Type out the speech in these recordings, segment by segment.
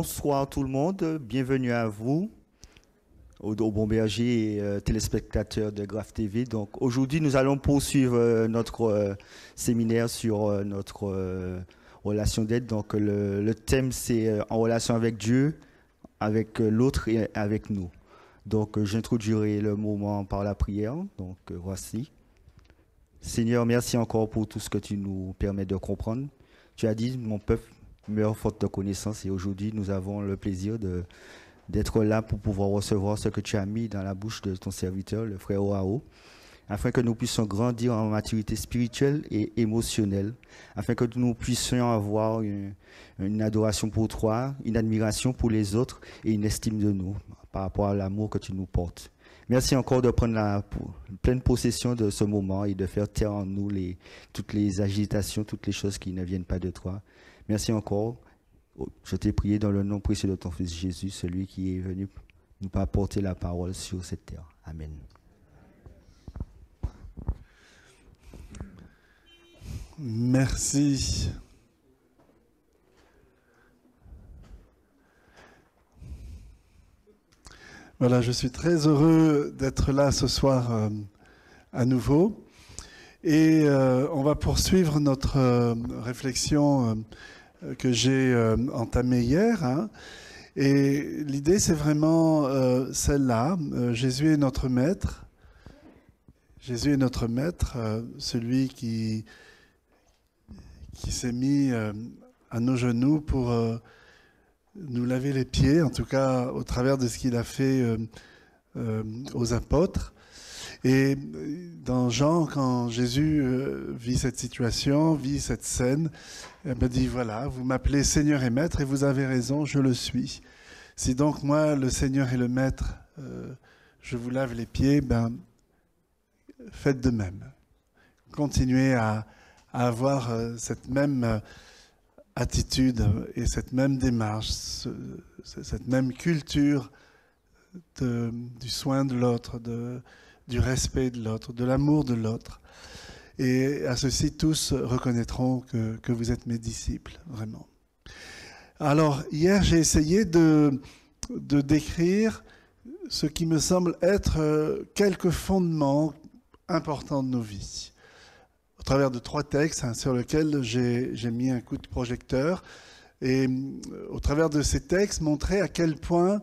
Bonsoir tout le monde, bienvenue à vous, aux bons bergers et téléspectateurs de Graph TV. Donc aujourd'hui, nous allons poursuivre notre séminaire sur notre relation d'aide. Donc le thème, c'est en relation avec Dieu, avec l'autre et avec nous. Donc j'introduirai le moment par la prière. Donc voici. Seigneur, merci encore pour tout ce que tu nous permets de comprendre. Tu as dit, mon peuple meurt faute de connaissance, et aujourd'hui nous avons le plaisir d'être là pour pouvoir recevoir ce que tu as mis dans la bouche de ton serviteur, le frère Oao, afin que nous puissions grandir en maturité spirituelle et émotionnelle, afin que nous puissions avoir une adoration pour toi, une admiration pour les autres et une estime de nous par rapport à l'amour que tu nous portes. Merci encore de prendre la pleine possession de ce moment et de faire taire en nous toutes les agitations, toutes les choses qui ne viennent pas de toi. Merci encore. Je t'ai prié dans le nom précieux de ton Fils Jésus, celui qui est venu nous apporter la parole sur cette terre. Amen. Merci. Voilà, je suis très heureux d'être là ce soir à nouveau. Et on va poursuivre notre réflexion que j'ai entamée hier. Hein. Et l'idée, c'est vraiment celle-là. Jésus est notre maître. Jésus est notre maître, celui qui s'est mis à nos genoux pour nous laver les pieds, en tout cas au travers de ce qu'il a fait aux apôtres. Et dans Jean, quand Jésus vit cette situation, vit cette scène, il me dit, voilà, vous m'appelez Seigneur et Maître, et vous avez raison, je le suis. Si donc moi, le Seigneur et le Maître, je vous lave les pieds, ben, faites de même. Continuez à avoir cette même attitude et cette même démarche, cette même culture du soin de l'autre, du respect de l'autre, de l'amour de l'autre. Et à ceci, tous reconnaîtront que vous êtes mes disciples, vraiment. Alors, hier, j'ai essayé de décrire ce qui me semble être quelques fondements importants de nos vies, au travers de 3 textes sur lesquels j'ai mis un coup de projecteur, et au travers de ces textes, montrer à quel point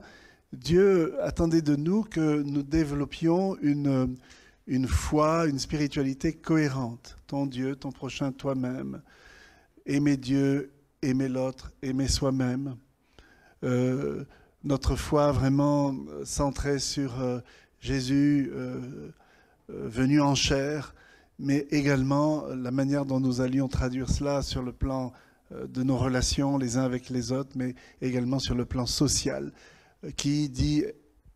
Dieu attendait de nous que nous développions une foi, une spiritualité cohérente. Ton Dieu, ton prochain, toi-même. Aimer Dieu, aimer l'autre, aimer soi-même. Notre foi vraiment centrée sur Jésus venu en chair, mais également la manière dont nous allions traduire cela sur le plan de nos relations les uns avec les autres, mais également sur le plan social. Qui dit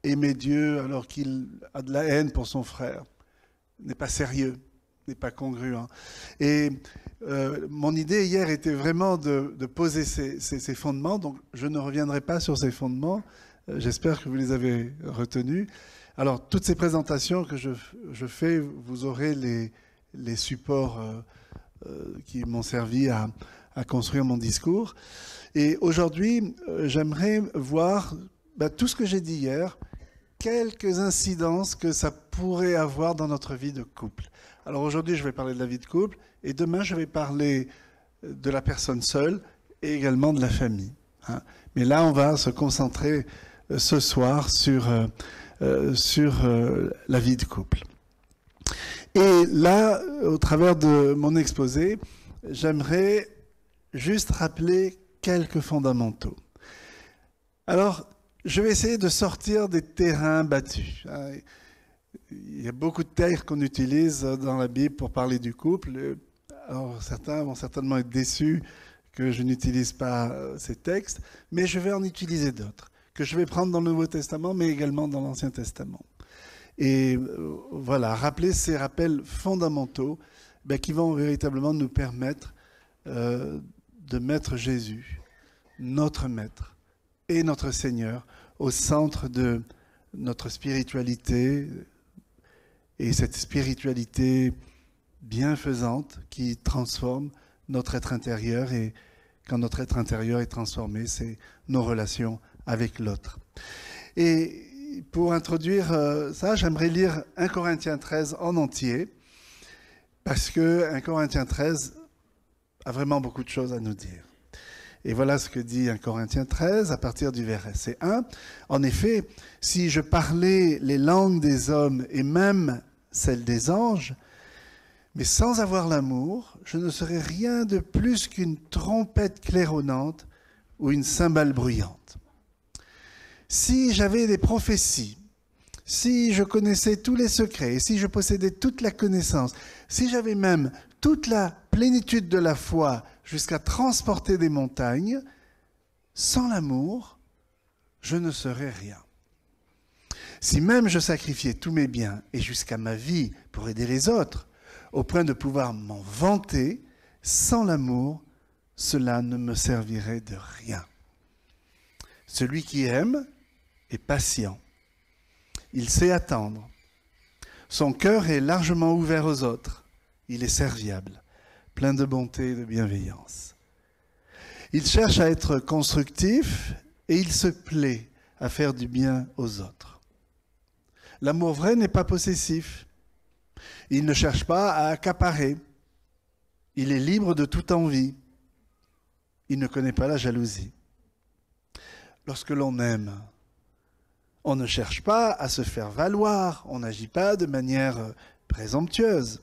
aimer Dieu alors qu'il a de la haine pour son frère n'est pas sérieux, n'est pas congruent. Et mon idée hier était vraiment de poser ces fondements, donc je ne reviendrai pas sur ces fondements, j'espère que vous les avez retenus. Alors, toutes ces présentations que je fais, vous aurez les supports qui m'ont servi à construire mon discours. Et aujourd'hui, j'aimerais voir tout ce que j'ai dit hier, quelques incidences que ça pourrait avoir dans notre vie de couple. Alors aujourd'hui, je vais parler de la vie de couple, et demain, je vais parler de la personne seule et également de la famille. Hein. Mais là, on va se concentrer ce soir sur la vie de couple. Et là, au travers de mon exposé, j'aimerais juste rappeler quelques fondamentaux. Alors, je vais essayer de sortir des terrains battus. Il y a beaucoup de terres qu'on utilise dans la Bible pour parler du couple. Alors, certains vont certainement être déçus que je n'utilise pas ces textes, mais je vais en utiliser d'autres, que je vais prendre dans le Nouveau Testament, mais également dans l'Ancien Testament. Et voilà, rappeler ces rappels fondamentaux qui vont véritablement nous permettre de mettre Jésus, notre Maître, et notre Seigneur au centre de notre spiritualité, et cette spiritualité bienfaisante qui transforme notre être intérieur et quand notre être intérieur est transformé, c'est nos relations avec l'autre. Et pour introduire ça, j'aimerais lire 1 Corinthiens 13 en entier, parce que 1 Corinthiens 13 a vraiment beaucoup de choses à nous dire. Et voilà ce que dit 1 Corinthiens 13 à partir du verset 1. En effet, si je parlais les langues des hommes et même celles des anges, mais sans avoir l'amour, je ne serais rien de plus qu'une trompette claironnante ou une cymbale bruyante. Si j'avais des prophéties, si je connaissais tous les secrets, si je possédais toute la connaissance, si j'avais même toute la plénitude de la foi jusqu'à transporter des montagnes, sans l'amour, je ne serais rien. Si même je sacrifiais tous mes biens et jusqu'à ma vie pour aider les autres, au point de pouvoir m'en vanter, sans l'amour, cela ne me servirait de rien. Celui qui aime est patient. Il sait attendre. Son cœur est largement ouvert aux autres. Il est serviable, plein de bonté et de bienveillance. Il cherche à être constructif et il se plaît à faire du bien aux autres. L'amour vrai n'est pas possessif. Il ne cherche pas à accaparer. Il est libre de toute envie. Il ne connaît pas la jalousie. Lorsque l'on aime, on ne cherche pas à se faire valoir. On n'agit pas de manière présomptueuse.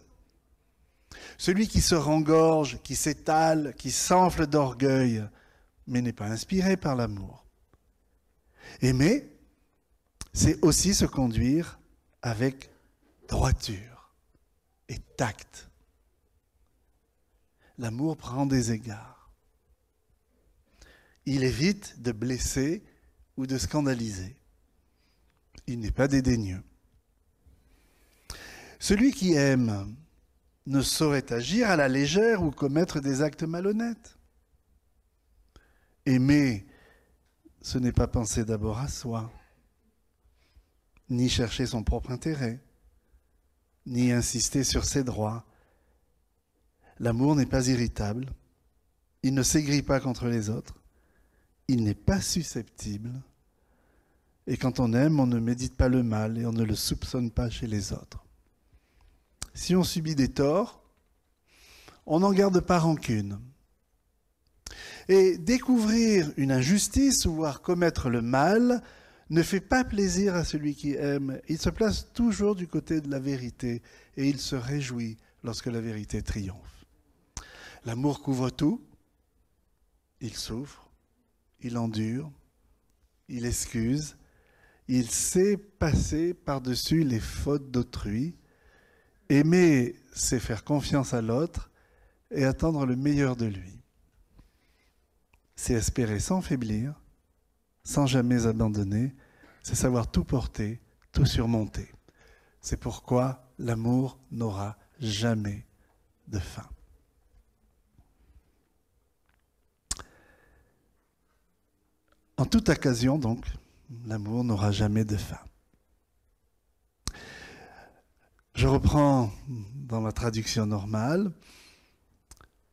Celui qui se rengorge, qui s'étale, qui s'enfle d'orgueil, mais n'est pas inspiré par l'amour. Aimer, c'est aussi se conduire avec droiture et tact. L'amour prend des égards. Il évite de blesser ou de scandaliser. Il n'est pas dédaigneux. Celui qui aime ne saurait agir à la légère ou commettre des actes malhonnêtes. Aimer, ce n'est pas penser d'abord à soi, ni chercher son propre intérêt, ni insister sur ses droits. L'amour n'est pas irritable, il ne s'aigrit pas contre les autres, il n'est pas susceptible, et quand on aime, on ne médite pas le mal et on ne le soupçonne pas chez les autres. Si on subit des torts, on n'en garde pas rancune. Et découvrir une injustice ou voir commettre le mal ne fait pas plaisir à celui qui aime. Il se place toujours du côté de la vérité et il se réjouit lorsque la vérité triomphe. L'amour couvre tout. Il souffre, il endure, il excuse, il sait passer par-dessus les fautes d'autrui. Aimer, c'est faire confiance à l'autre et attendre le meilleur de lui. C'est espérer sans faiblir, sans jamais abandonner, c'est savoir tout porter, tout surmonter. C'est pourquoi l'amour n'aura jamais de fin. En toute occasion, donc, l'amour n'aura jamais de fin. Je reprends dans ma traduction normale.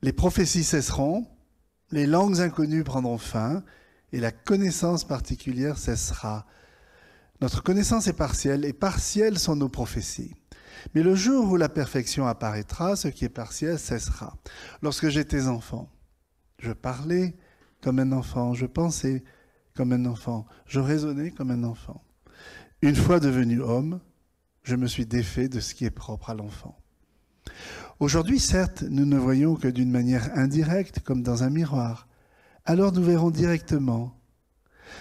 Les prophéties cesseront, les langues inconnues prendront fin, et la connaissance particulière cessera. Notre connaissance est partielle, et partielles sont nos prophéties. Mais le jour où la perfection apparaîtra, ce qui est partiel cessera. Lorsque j'étais enfant, je parlais comme un enfant, je pensais comme un enfant, je raisonnais comme un enfant. Une fois devenu homme, je me suis défait de ce qui est propre à l'enfant. Aujourd'hui, certes, nous ne voyons que d'une manière indirecte, comme dans un miroir. Alors nous verrons directement.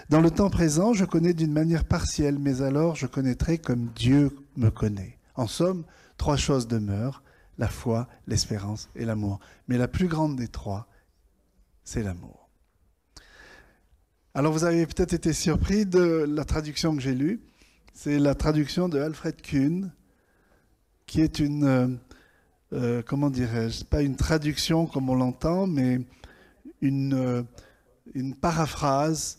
Dans le temps présent, je connais d'une manière partielle, mais alors je connaîtrai comme Dieu me connaît. En somme, 3 choses demeurent, la foi, l'espérance et l'amour. Mais la plus grande des 3, c'est l'amour. Alors vous avez peut-être été surpris de la traduction que j'ai lue. C'est la traduction de Alfred Kuhn, qui est une, comment dirais-je, pas une traduction comme on l'entend, mais une paraphrase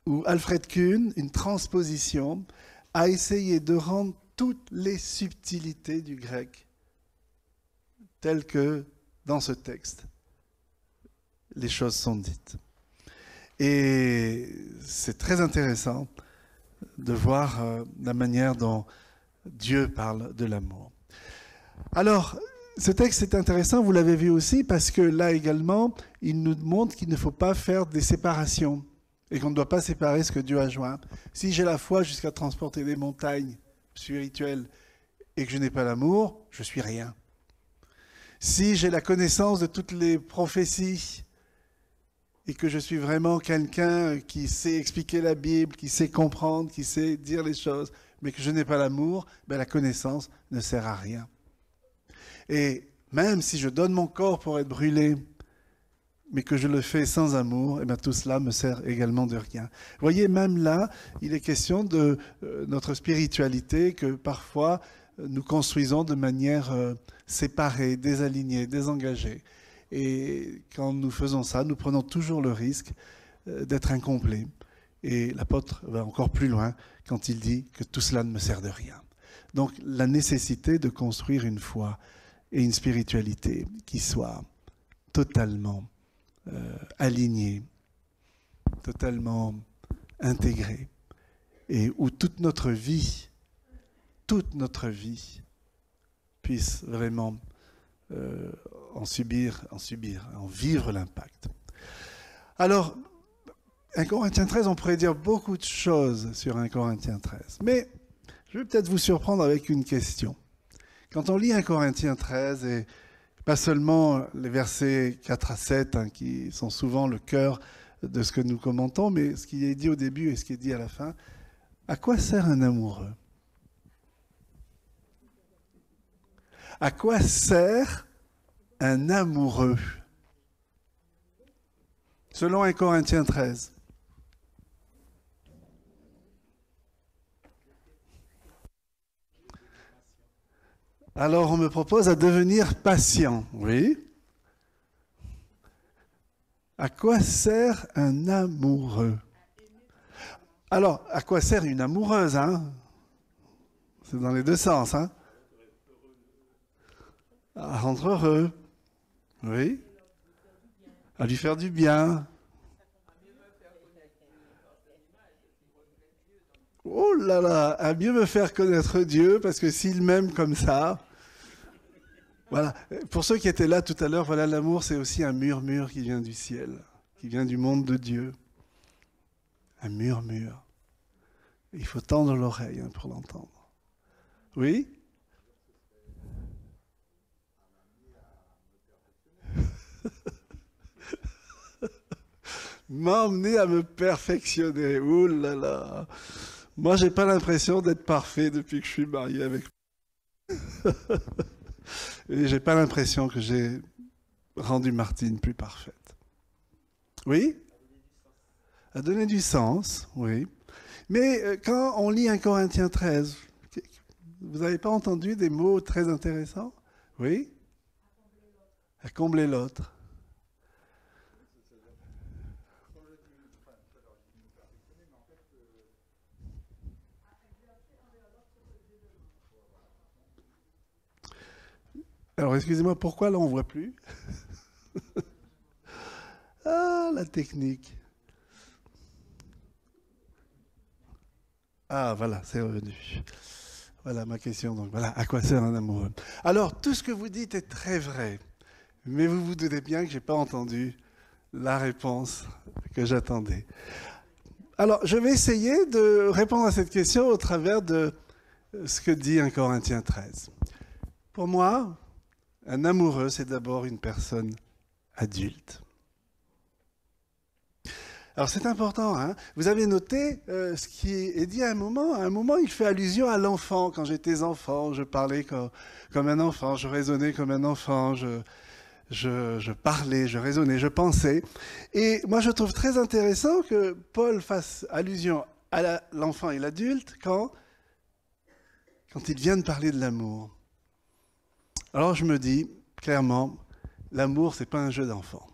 où Alfred Kuhn, une transposition, a essayé de rendre toutes les subtilités du grec telles que dans ce texte les choses sont dites. Et c'est très intéressant de voir la manière dont Dieu parle de l'amour. Alors, ce texte est intéressant, vous l'avez vu aussi, parce que là également, il nous montre qu'il ne faut pas faire des séparations et qu'on ne doit pas séparer ce que Dieu a joint. Si j'ai la foi jusqu'à transporter des montagnes spirituelles et que je n'ai pas l'amour, je suis rien. Si j'ai la connaissance de toutes les prophéties et que je suis vraiment quelqu'un qui sait expliquer la Bible, qui sait comprendre, qui sait dire les choses, mais que je n'ai pas l'amour, ben la connaissance ne sert à rien. Et même si je donne mon corps pour être brûlé, mais que je le fais sans amour, eh bien tout cela me sert également de rien. Vous voyez, même là, il est question de notre spiritualité que parfois nous construisons de manière séparée, désalignée, désengagée. Et quand nous faisons ça, nous prenons toujours le risque d'être incomplets. Et l'apôtre va encore plus loin quand il dit que tout cela ne me sert de rien. Donc la nécessité de construire une foi et une spiritualité qui soient totalement alignée, totalement intégrée, et où toute notre vie puisse vraiment en vivre l'impact. Alors, 1 Corinthiens 13, on pourrait dire beaucoup de choses sur 1 Corinthiens 13, mais je vais peut-être vous surprendre avec une question. Quand on lit 1 Corinthiens 13, et pas seulement les versets 4 à 7, hein, qui sont souvent le cœur de ce que nous commentons, mais ce qui est dit au début et ce qui est dit à la fin, à quoi sert un amoureux ? À quoi sert un amoureux ? Selon 1 Corinthiens 13. Alors on me propose à devenir patient, oui. À quoi sert un amoureux ? Alors, à quoi sert une amoureuse, hein ? C'est dans les deux sens, hein ? À rendre heureux, oui. À lui faire du bien. Oh là là, à mieux me faire connaître Dieu, parce que s'il m'aime comme ça, voilà. Pour ceux qui étaient là tout à l'heure, voilà, l'amour, c'est aussi un murmure qui vient du ciel, qui vient du monde de Dieu. Un murmure. Il faut tendre l'oreille pour l'entendre. Oui ? M'emmener à me perfectionner. Ouh là là. Moi, j'ai pas l'impression d'être parfait depuis que je suis marié avec. Et j'ai pas l'impression que j'ai rendu Martine plus parfaite. Oui ? À donner du sens, oui. Mais quand on lit 1 Corinthiens 13, vous n'avez pas entendu des mots très intéressants ? Oui ? À combler l'autre. Alors, excusez-moi, pourquoi là on ne voit plus ? Ah, la technique. Ah, voilà, c'est revenu. Voilà ma question. Donc, voilà, à quoi sert un amoureux ? Alors, tout ce que vous dites est très vrai, mais vous vous doutez bien que je n'ai pas entendu la réponse que j'attendais. Alors, je vais essayer de répondre à cette question au travers de ce que dit 1 Corinthiens 13. Pour moi, un amoureux, c'est d'abord une personne adulte. Alors c'est important, hein ? Vous avez noté ce qui est dit à un moment. À un moment, il fait allusion à l'enfant. Quand j'étais enfant, je parlais comme un enfant, je raisonnais comme un enfant, je parlais, je raisonnais, je pensais. Et moi, je trouve très intéressant que Paul fasse allusion à l'enfant et l'adulte quand il vient de parler de l'amour. Alors je me dis, clairement, l'amour, ce n'est pas un jeu d'enfant.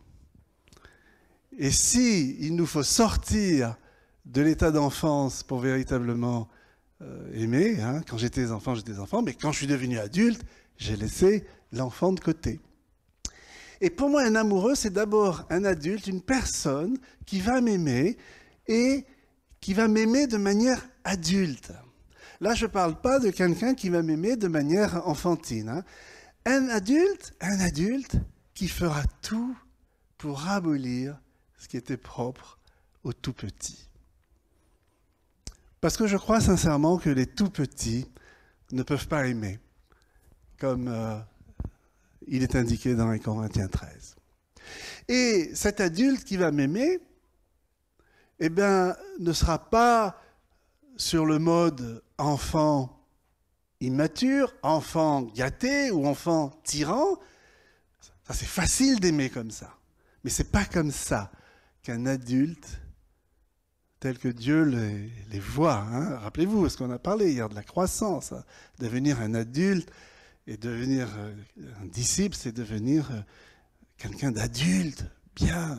Et si il nous faut sortir de l'état d'enfance pour véritablement aimer, hein, quand j'étais enfant, mais quand je suis devenu adulte, j'ai laissé l'enfant de côté. Et pour moi, un amoureux, c'est d'abord un adulte, une personne qui va m'aimer et qui va m'aimer de manière adulte. Là, je ne parle pas de quelqu'un qui va m'aimer de manière enfantine. Hein. Un adulte qui fera tout pour abolir ce qui était propre aux tout petits. Parce que je crois sincèrement que les tout petits ne peuvent pas aimer, comme il est indiqué dans 1 Corinthiens 13. Et cet adulte qui va m'aimer, eh bien, ne sera pas sur le mode enfant immature, enfant gâté ou enfant tyran. Ça, c'est facile d'aimer comme ça. Mais ce n'est pas comme ça qu'un adulte, tel que Dieu les voit, hein. Rappelez-vous, ce qu'on a parlé hier de la croissance, hein. Devenir un adulte et devenir un disciple, c'est devenir quelqu'un d'adulte, bien,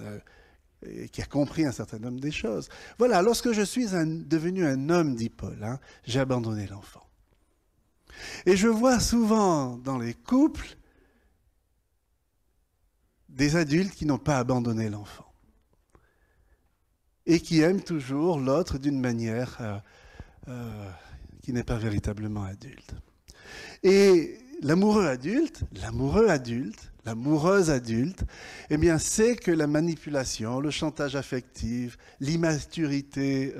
et qui a compris un certain nombre des choses. Voilà, lorsque je suis devenu un homme, dit Paul, hein, j'ai abandonné l'enfant. Et je vois souvent dans les couples des adultes qui n'ont pas abandonné l'enfant et qui aiment toujours l'autre d'une manière qui n'est pas véritablement adulte. Et l'amoureuse adulte, eh bien, c'est que la manipulation, le chantage affectif, l'immaturité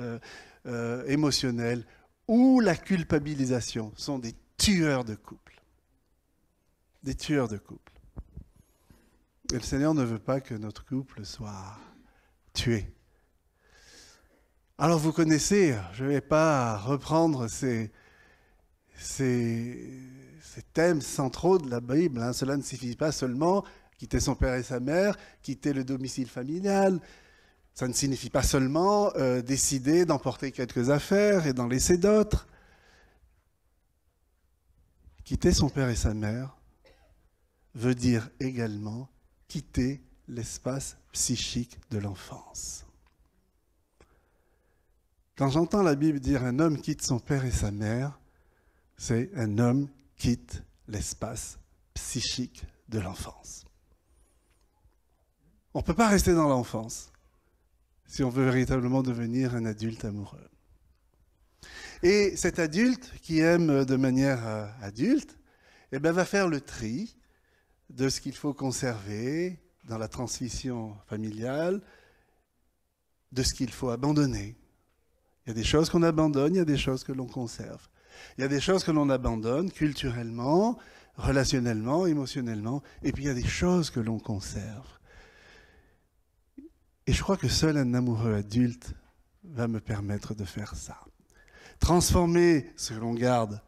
émotionnelle ou la culpabilisation sont des tueurs de couple. Des tueurs de couple. Et le Seigneur ne veut pas que notre couple soit tué. Alors vous connaissez, je ne vais pas reprendre ces thèmes centraux de la Bible. Hein. Cela ne signifie pas seulement quitter son père et sa mère, quitter le domicile familial. Ça ne signifie pas seulement décider d'emporter quelques affaires et d'en laisser d'autres. Quitter son père et sa mère veut dire également quitter l'espace psychique de l'enfance. Quand j'entends la Bible dire un homme quitte son père et sa mère, c'est un homme quitte l'espace psychique de l'enfance. On ne peut pas rester dans l'enfance si on veut véritablement devenir un adulte amoureux. Et cet adulte qui aime de manière adulte, eh bien, va faire le tri de ce qu'il faut conserver dans la transmission familiale, de ce qu'il faut abandonner. Il y a des choses qu'on abandonne, il y a des choses que l'on conserve. Il y a des choses que l'on abandonne culturellement, relationnellement, émotionnellement, et puis il y a des choses que l'on conserve. Et je crois que seul un amoureux adulte va me permettre de faire ça. Transformer ce que l'on garde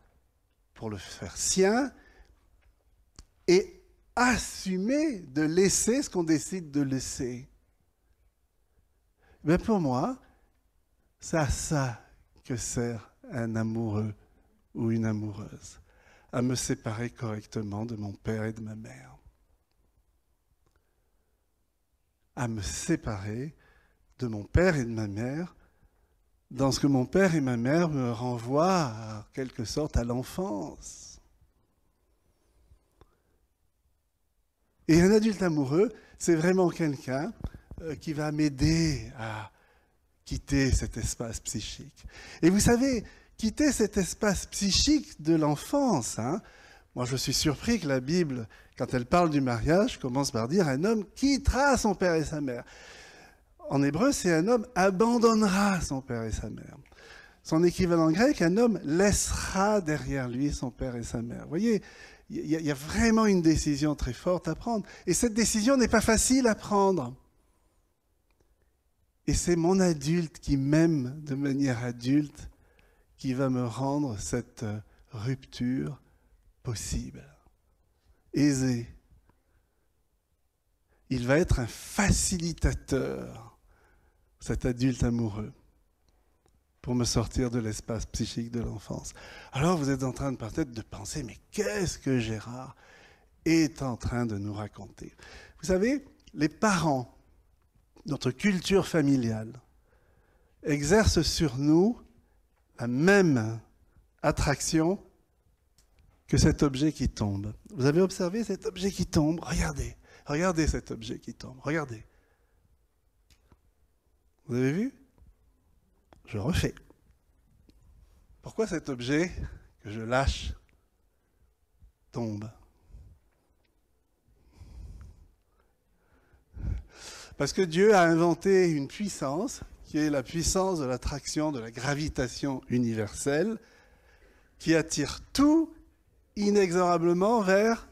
pour le faire sien et assumer de laisser ce qu'on décide de laisser. Mais pour moi, c'est à ça que sert un amoureux ou une amoureuse, à me séparer correctement de mon père et de ma mère. À me séparer de mon père et de ma mère dans ce que mon père et ma mère me renvoient, en quelque sorte, à l'enfance. Et un adulte amoureux, c'est vraiment quelqu'un qui va m'aider à quitter cet espace psychique. Et vous savez, quitter cet espace psychique de l'enfance, hein, moi je suis surpris que la Bible, quand elle parle du mariage, commence par dire un homme quittera son père et sa mère. En hébreu, c'est un homme abandonnera son père et sa mère. Son équivalent grec, un homme laissera derrière lui son père et sa mère. Vous voyez, il y a vraiment une décision très forte à prendre. Et cette décision n'est pas facile à prendre. Et c'est mon adulte qui m'aime de manière adulte qui va me rendre cette rupture possible, aisée. Il va être un facilitateur, cet adulte amoureux, pour me sortir de l'espace psychique de l'enfance. Alors vous êtes en train de peut-être de penser, mais qu'est-ce que Gérard est en train de nous raconter? Vous savez, les parents, notre culture familiale, exerce sur nous la même attraction que cet objet qui tombe. Vous avez observé cet objet qui tombe? Regardez, Regardez cet objet qui tombe, regardez. Vous avez vu? Je refais. Pourquoi cet objet que je lâche tombe? Parce que Dieu a inventé une puissance qui est la puissance de l'attraction, de la gravitation universelle, qui attire tout inexorablement vers...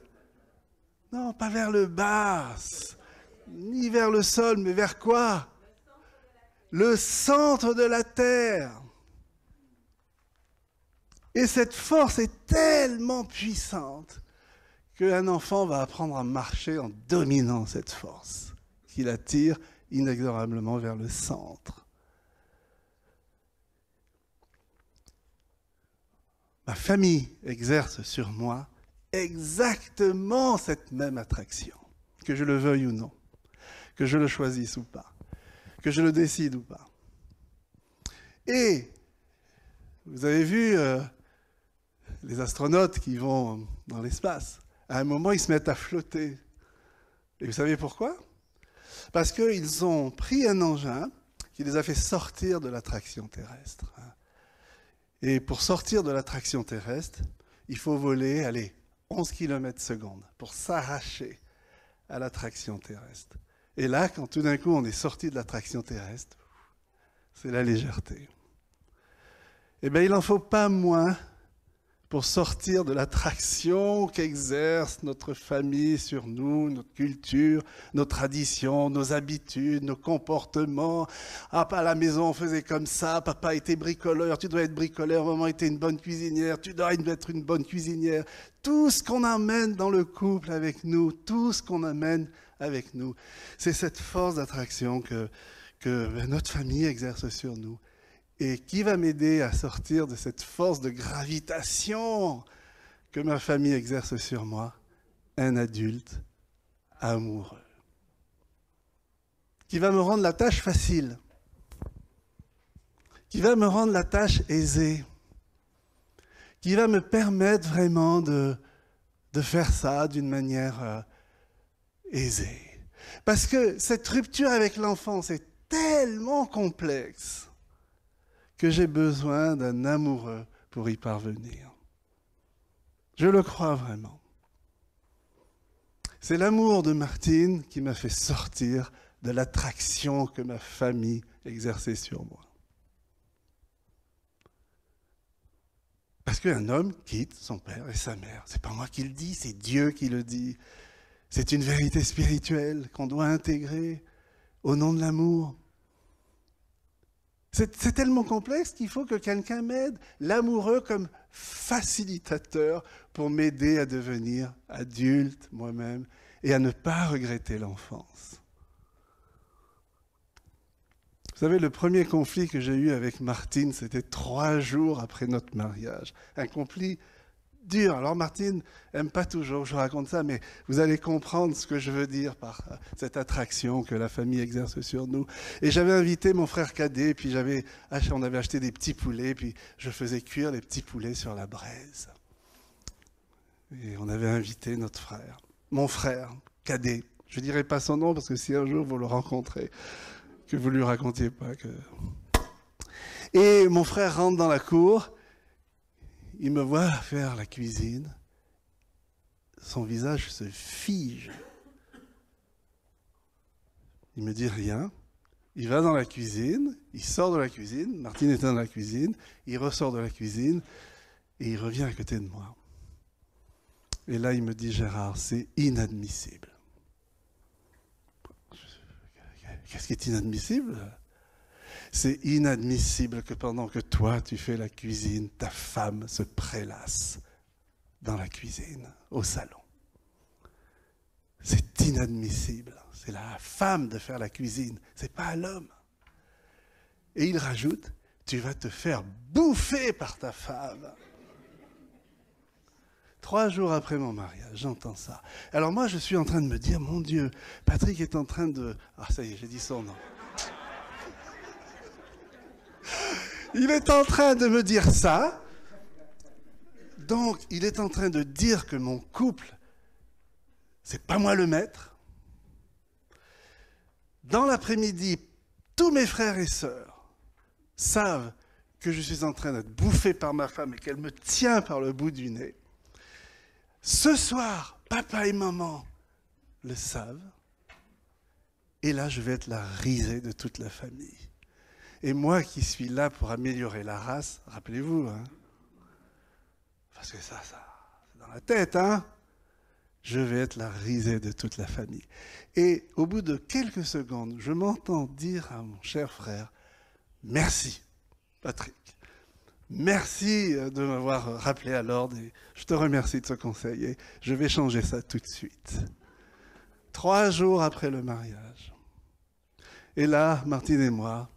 Non, pas vers le bas, ni vers le sol, mais vers quoi? Le centre de la terre. Et cette force est tellement puissante qu'un enfant va apprendre à marcher en dominant cette force qui l'attire inexorablement vers le centre. Ma famille exerce sur moi exactement cette même attraction, que je le veuille ou non, que je le choisisse ou pas, que je le décide ou pas. Et vous avez vu les astronautes qui vont dans l'espace, à un moment ils se mettent à flotter. Et vous savez pourquoi? Parce qu'ils ont pris un engin qui les a fait sortir de l'attraction terrestre. Et pour sortir de l'attraction terrestre, il faut voler, allez, 11 km/s pour s'arracher à l'attraction terrestre. Et là, quand tout d'un coup on est sorti de l'attraction terrestre, c'est la légèreté. Eh bien, il n'en faut pas moins pour sortir de l'attraction qu'exerce notre famille sur nous, notre culture, nos traditions, nos habitudes, nos comportements. Ah, à la maison, on faisait comme ça, papa était bricoleur, tu dois être bricoleur, maman était une bonne cuisinière, tu dois être une bonne cuisinière. Tout ce qu'on amène dans le couple avec nous, tout ce qu'on amène avec nous, c'est cette force d'attraction que notre famille exerce sur nous. Et qui va m'aider à sortir de cette force de gravitation que ma famille exerce sur moi? Un adulte amoureux. Qui va me rendre la tâche facile. Qui va me rendre la tâche aisée. Qui va me permettre vraiment de faire ça d'une manière aisée. Parce que cette rupture avec l'enfance est tellement complexe que j'ai besoin d'un amoureux pour y parvenir. Je le crois vraiment. C'est l'amour de Martine qui m'a fait sortir de l'attraction que ma famille exerçait sur moi. Parce qu'un homme quitte son père et sa mère. C'est pas moi qui le dis, c'est Dieu qui le dit. C'est une vérité spirituelle qu'on doit intégrer au nom de l'amour. C'est tellement complexe qu'il faut que quelqu'un m'aide, l'amoureux comme facilitateur pour m'aider à devenir adulte moi-même et à ne pas regretter l'enfance. Vous savez, le premier conflit que j'ai eu avec Martine, c'était 3 jours après notre mariage. Un conflit dur. Alors Martine n'aime pas toujours que je raconte ça, mais vous allez comprendre ce que je veux dire par cette attraction que la famille exerce sur nous. Et j'avais invité mon frère cadet, puis on avait acheté des petits poulets, puis je faisais cuire les petits poulets sur la braise. Et on avait invité notre frère, mon frère cadet. Je ne dirai pas son nom, parce que si un jour vous le rencontrez, que vous ne lui racontiez pas que... Et mon frère rentre dans la cour. Il me voit faire la cuisine, son visage se fige. Il me dit rien, il va dans la cuisine, il sort de la cuisine, Martine est dans la cuisine, il ressort de la cuisine et il revient à côté de moi. Et là il me dit, Gérard, c'est inadmissible. Qu'est-ce qui est inadmissible ? C'est inadmissible que pendant que toi, tu fais la cuisine, ta femme se prélasse dans la cuisine, au salon. C'est inadmissible. C'est à la femme de faire la cuisine, c'est pas à l'homme. Et il rajoute, tu vas te faire bouffer par ta femme. 3 jours après mon mariage, j'entends ça. Alors moi, je suis en train de me dire, mon Dieu, Patrick est en train de... Ah, ça y est, j'ai dit son nom. Il est en train de me dire ça. Donc, il est en train de dire que mon couple, c'est pas moi le maître. dans l'après-midi, tous mes frères et sœurs savent que je suis en train d'être bouffé par ma femme et qu'elle me tient par le bout du nez. Ce soir, papa et maman le savent. Et là, je vais être la risée de toute la famille. Et moi qui suis là pour améliorer la race, rappelez-vous, hein, parce que ça, c'est dans la tête, hein, je vais être la risée de toute la famille. Et au bout de quelques secondes, je m'entends dire à mon cher frère, merci, Patrick. Merci de m'avoir rappelé à l'ordre et je te remercie de ce conseil et je vais changer ça tout de suite. 3 jours après le mariage. Et là, Martine et moi,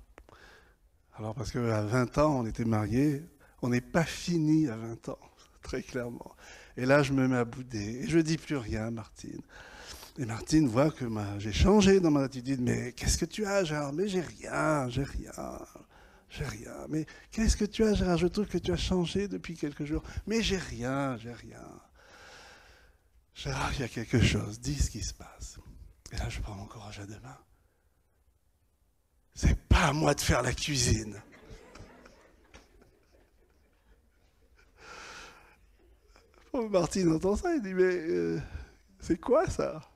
alors parce qu'à 20 ans, on était mariés, on n'est pas fini à 20 ans, très clairement. Et là, je me mets à bouder et je ne dis plus rien à Martine. Et Martine voit que j'ai changé dans mon attitude. Mais qu'est-ce que tu as, Gérard? Mais j'ai rien. Mais qu'est-ce que tu as, Gérard? Je trouve que tu as changé depuis quelques jours. Mais j'ai rien. Gérard, il y a quelque chose. Dis ce qui se passe. Et là, je prends mon courage à 2 mains. C'est pas à moi de faire la cuisine. Martine entend ça, il dit, mais c'est quoi ça?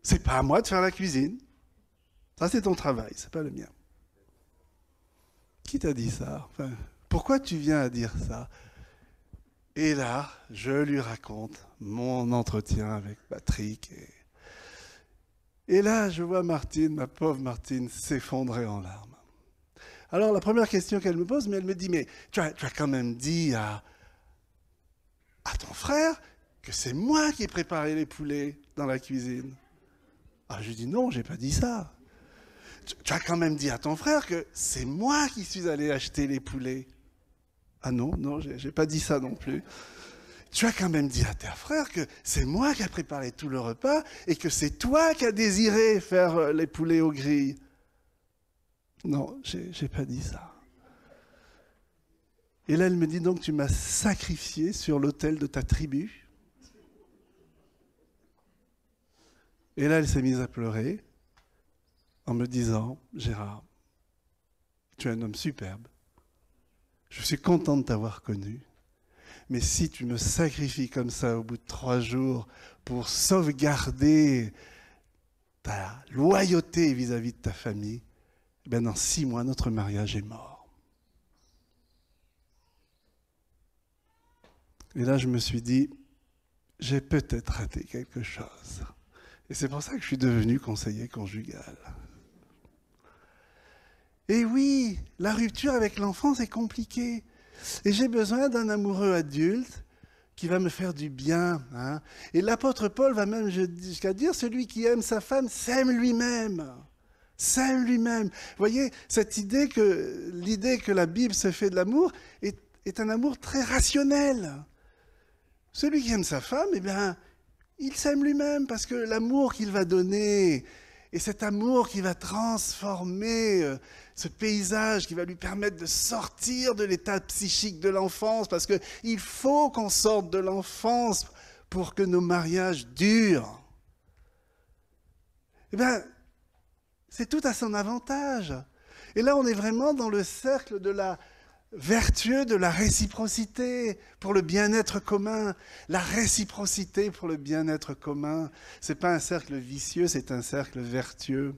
C'est pas à moi de faire la cuisine. Ça, c'est ton travail, c'est pas le mien. Qui t'a dit ça? Enfin, pourquoi tu viens à dire ça? Et là, je lui raconte mon entretien avec Patrick. Et là, je vois Martine, ma pauvre Martine, s'effondrer en larmes. Alors, la première question qu'elle me pose, mais elle me dit, mais tu as quand même dit à ton frère que c'est moi qui ai préparé les poulets dans la cuisine. Ah, je lui dis, non, j'ai pas dit ça. Tu as quand même dit à ton frère que c'est moi qui suis allé acheter les poulets. Ah non, j'ai pas dit ça non plus. Tu as quand même dit à tes frères que c'est moi qui ai préparé tout le repas et que c'est toi qui as désiré faire les poulets aux grilles. Non, j'ai pas dit ça. Et là, elle me dit donc, tu m'as sacrifié sur l'autel de ta tribu. Et là, elle s'est mise à pleurer en me disant, Gérard, tu es un homme superbe. Je suis content de t'avoir connu. Mais si tu me sacrifies comme ça au bout de 3 jours pour sauvegarder ta loyauté vis-à-vis de ta famille, ben dans 6 mois, notre mariage est mort. Et là, je me suis dit, j'ai peut-être raté quelque chose. Et c'est pour ça que je suis devenu conseiller conjugal. Et oui, la rupture avec l'enfant, c'est compliqué. Et j'ai besoin d'un amoureux adulte qui va me faire du bien. Hein. Et l'apôtre Paul va même jusqu'à dire, celui qui aime sa femme s'aime lui-même. S'aime lui-même. Vous voyez, cette l'idée que la Bible se fait de l'amour est un amour très rationnel. Celui qui aime sa femme, eh bien, il s'aime lui-même parce que l'amour qu'il va donner et cet amour qui va transformer ce paysage, qui va lui permettre de sortir de l'état psychique de l'enfance, parce qu'il faut qu'on sorte de l'enfance pour que nos mariages durent. Eh bien, c'est tout à son avantage. Et là, on est vraiment dans le cercle de la vertueux de la réciprocité pour le bien-être commun. La réciprocité pour le bien-être commun, ce n'est pas un cercle vicieux, c'est un cercle vertueux.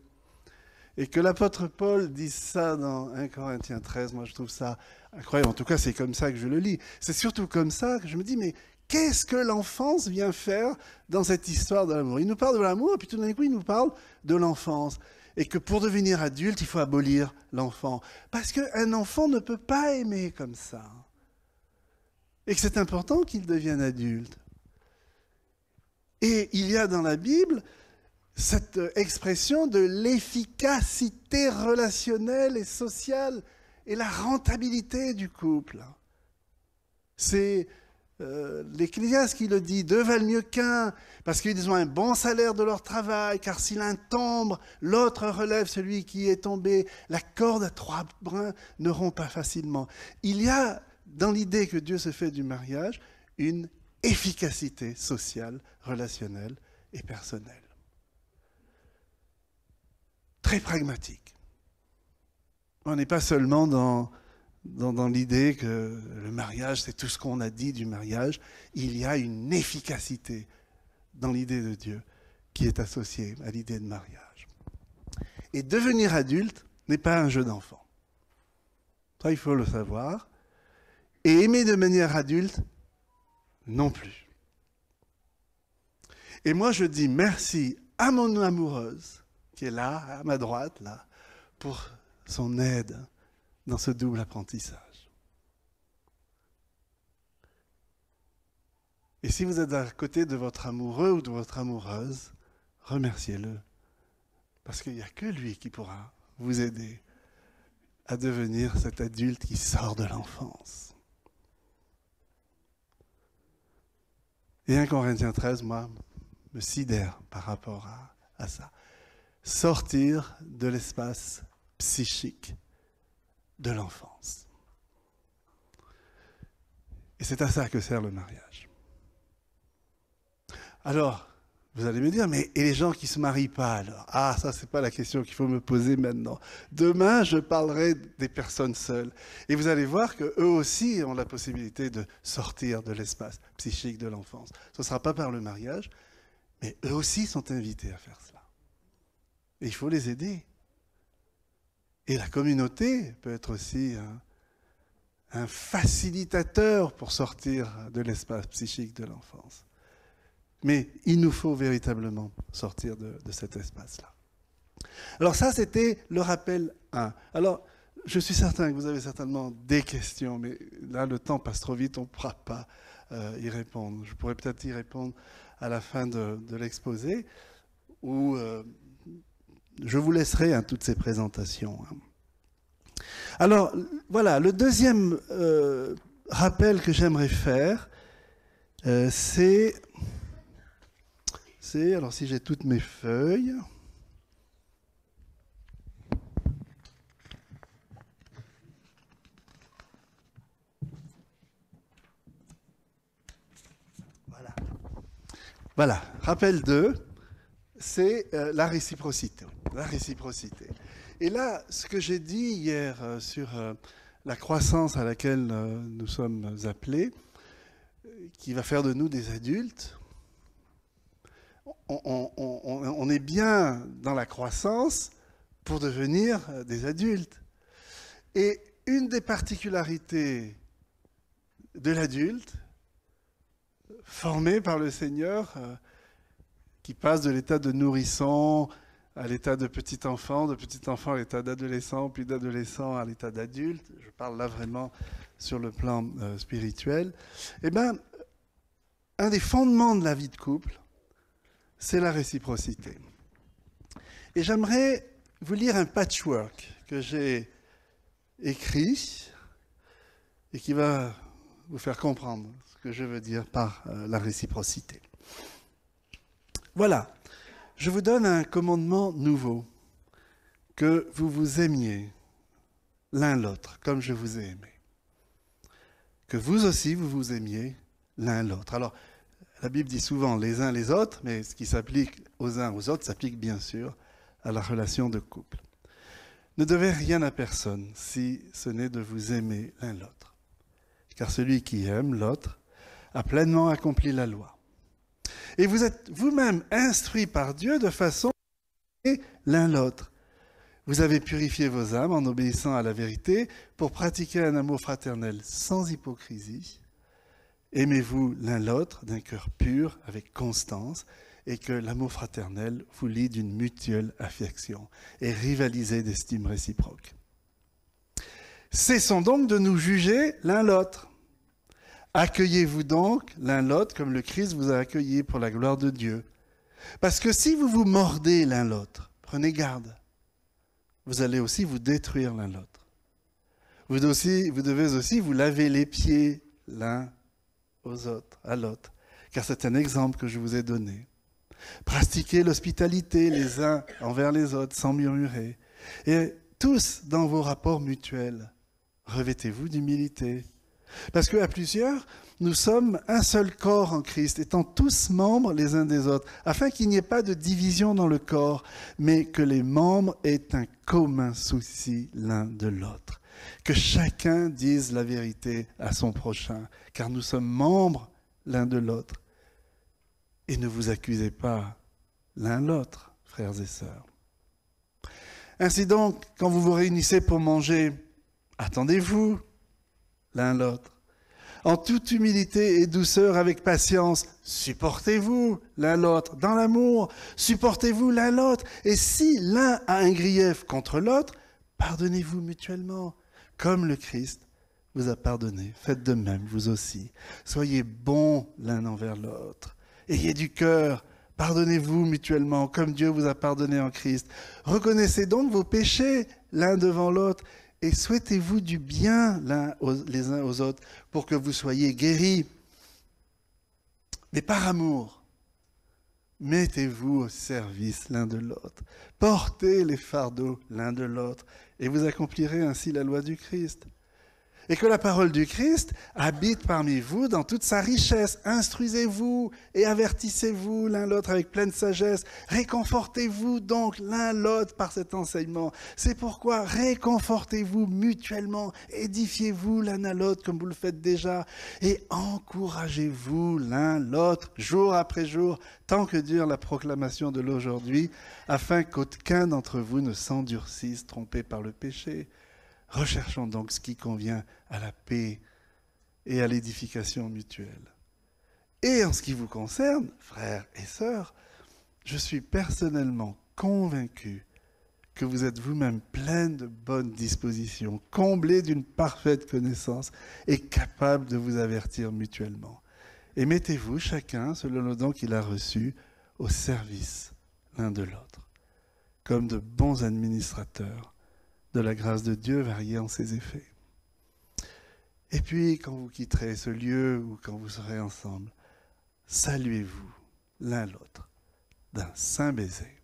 Et que l'apôtre Paul dise ça dans 1 Corinthiens 13, moi je trouve ça incroyable. En tout cas, c'est comme ça que je le lis. C'est surtout comme ça que je me dis, mais qu'est-ce que l'enfance vient faire dans cette histoire de l'amour? Il nous parle de l'amour, et puis tout d'un coup, il nous parle de l'enfance. Et que pour devenir adulte, il faut abolir l'enfant. Parce qu'un enfant ne peut pas aimer comme ça. Et que c'est important qu'il devienne adulte. Et il y a dans la Bible cette expression de l'efficacité relationnelle et sociale et la rentabilité du couple. C'est l'Ecclésiaste qui le dit, 2 valent mieux qu'1, parce qu'ils ont un bon salaire de leur travail, car si l'un tombe, l'autre relève celui qui est tombé. La corde à 3 brins ne rompt pas facilement. Il y a, dans l'idée que Dieu se fait du mariage, une efficacité sociale, relationnelle et personnelle. très pragmatique. On n'est pas seulement dans l'idée que le mariage, c'est tout ce qu'on a dit du mariage. Il y a une efficacité dans l'idée de Dieu qui est associée à l'idée de mariage. Et devenir adulte n'est pas un jeu d'enfant. Ça, il faut le savoir. Et aimer de manière adulte, non plus. Et moi, je dis merci à mon amoureuse, qui est là, à ma droite, là, pour son aide dans ce double apprentissage. Et si vous êtes à côté de votre amoureux ou de votre amoureuse, remerciez-le. Parce qu'il n'y a que lui qui pourra vous aider à devenir cet adulte qui sort de l'enfance. Et 1 Corinthiens 13, moi, me sidère par rapport à ça. Sortir de l'espace psychique de l'enfance. Et c'est à ça que sert le mariage. Alors, vous allez me dire, mais et les gens qui ne se marient pas alors? Ah, ça, c'est pas la question qu'il faut me poser maintenant. Demain, je parlerai des personnes seules. Et vous allez voir qu'eux aussi ont la possibilité de sortir de l'espace psychique de l'enfance. Ce ne sera pas par le mariage, mais eux aussi sont invités à faire cela. Et il faut les aider. Et la communauté peut être aussi un facilitateur pour sortir de l'espace psychique de l'enfance. Mais il nous faut véritablement sortir de cet espace-là. Alors ça, c'était le rappel 1. Alors, je suis certain que vous avez certainement des questions, mais là, le temps passe trop vite, on ne pourra pas y répondre. Je pourrais peut-être y répondre à la fin de l'exposé, ou je vous laisserai toutes ces présentations. Alors, voilà, le deuxième rappel que j'aimerais faire, c'est... Alors si j'ai toutes mes feuilles... Voilà, rappel 2, c'est la réciprocité. La réciprocité. Et là, ce que j'ai dit hier sur la croissance à laquelle nous sommes appelés, qui va faire de nous des adultes, on est bien dans la croissance pour devenir des adultes. Et une des particularités de l'adulte, formé par le Seigneur, qui passe de l'état de nourrisson à l'état de petit enfant à l'état d'adolescent, puis d'adolescent à l'état d'adulte, je parle là vraiment sur le plan spirituel, eh bien, un des fondements de la vie de couple, c'est la réciprocité. Et j'aimerais vous lire un patchwork que j'ai écrit et qui va vous faire comprendre ce que je veux dire par la réciprocité. Voilà, je vous donne un commandement nouveau, que vous vous aimiez l'un l'autre comme je vous ai aimé. Que vous aussi, vous vous aimiez l'un l'autre. Alors, la Bible dit souvent les uns les autres, mais ce qui s'applique aux uns aux autres s'applique bien sûr à la relation de couple. Ne devez rien à personne si ce n'est de vous aimer l'un l'autre. Car celui qui aime l'autre a pleinement accompli la loi. Et vous êtes vous-même instruits par Dieu de façon à aimer l'un l'autre. Vous avez purifié vos âmes en obéissant à la vérité pour pratiquer un amour fraternel sans hypocrisie. Aimez-vous l'un l'autre d'un cœur pur, avec constance, et que l'amour fraternel vous lie d'une mutuelle affection et rivalisez d'estime réciproque. Cessons donc de nous juger l'un l'autre. Accueillez-vous donc l'un l'autre comme le Christ vous a accueilli pour la gloire de Dieu. Parce que si vous vous mordez l'un l'autre, prenez garde, vous allez aussi vous détruire l'un l'autre. Vous devez aussi vous laver les pieds l'un à l'autre, car c'est un exemple que je vous ai donné. Pratiquez l'hospitalité les uns envers les autres sans murmurer. Et tous, dans vos rapports mutuels, revêtez-vous d'humilité. Parce qu'à plusieurs, nous sommes un seul corps en Christ, étant tous membres les uns des autres, afin qu'il n'y ait pas de division dans le corps, mais que les membres aient un commun souci l'un de l'autre. Que chacun dise la vérité à son prochain, car nous sommes membres l'un de l'autre. Et ne vous accusez pas l'un l'autre, frères et sœurs. Ainsi donc, quand vous vous réunissez pour manger, attendez-vous l'un l'autre. En toute humilité et douceur, avec patience, supportez-vous l'un l'autre. Dans l'amour, supportez-vous l'un l'autre. Et si l'un a un grief contre l'autre, pardonnez-vous mutuellement, comme le Christ vous a pardonné. Faites de même, vous aussi. Soyez bons l'un envers l'autre. Ayez du cœur. Pardonnez-vous mutuellement, comme Dieu vous a pardonné en Christ. Reconnaissez donc vos péchés l'un devant l'autre et souhaitez-vous du bien les uns aux autres pour que vous soyez guéris. Mais par amour, mettez-vous au service l'un de l'autre. Portez les fardeaux l'un de l'autre et vous accomplirez ainsi la loi du Christ. Et que la parole du Christ habite parmi vous dans toute sa richesse. Instruisez-vous et avertissez-vous l'un l'autre avec pleine sagesse. Réconfortez-vous donc l'un l'autre par cet enseignement. C'est pourquoi réconfortez-vous mutuellement, édifiez-vous l'un à l'autre comme vous le faites déjà et encouragez-vous l'un l'autre jour après jour, tant que dure la proclamation de l'aujourd'hui, afin qu'aucun d'entre vous ne s'endurcisse, trompé par le péché. Recherchons donc ce qui convient à la paix et à l'édification mutuelle. Et en ce qui vous concerne, frères et sœurs, je suis personnellement convaincu que vous êtes vous-même pleins de bonnes dispositions, comblés d'une parfaite connaissance et capables de vous avertir mutuellement. Et mettez-vous chacun, selon le don qu'il a reçu, au service l'un de l'autre, comme de bons administrateurs de la grâce de Dieu variant ses effets. Et puis, quand vous quitterez ce lieu ou quand vous serez ensemble, saluez-vous l'un l'autre d'un saint baiser.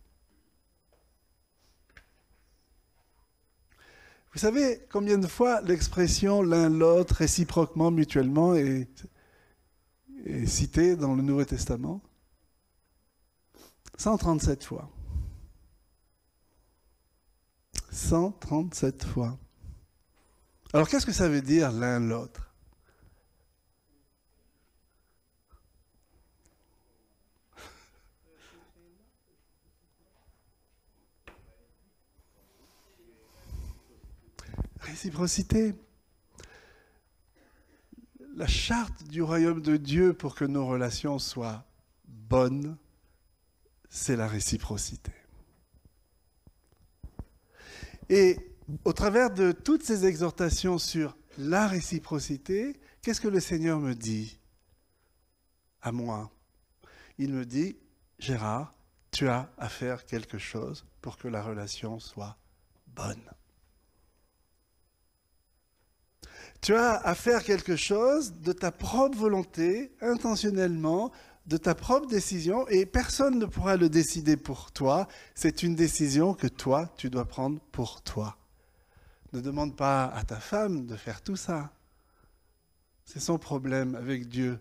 Vous savez combien de fois l'expression l'un l'autre, réciproquement, mutuellement, est citée dans le Nouveau Testament? 137 fois. 137 fois. Alors, qu'est-ce que ça veut dire l'un l'autre? Réciprocité. La charte du royaume de Dieu pour que nos relations soient bonnes, c'est la réciprocité. Et au travers de toutes ces exhortations sur la réciprocité, qu'est-ce que le Seigneur me dit à moi? Il me dit, Gérard, tu as à faire quelque chose pour que la relation soit bonne. Tu as à faire quelque chose de ta propre volonté, intentionnellement, de ta propre décision, et personne ne pourra le décider pour toi. C'est une décision que toi, tu dois prendre pour toi. Ne demande pas à ta femme de faire tout ça. C'est son problème avec Dieu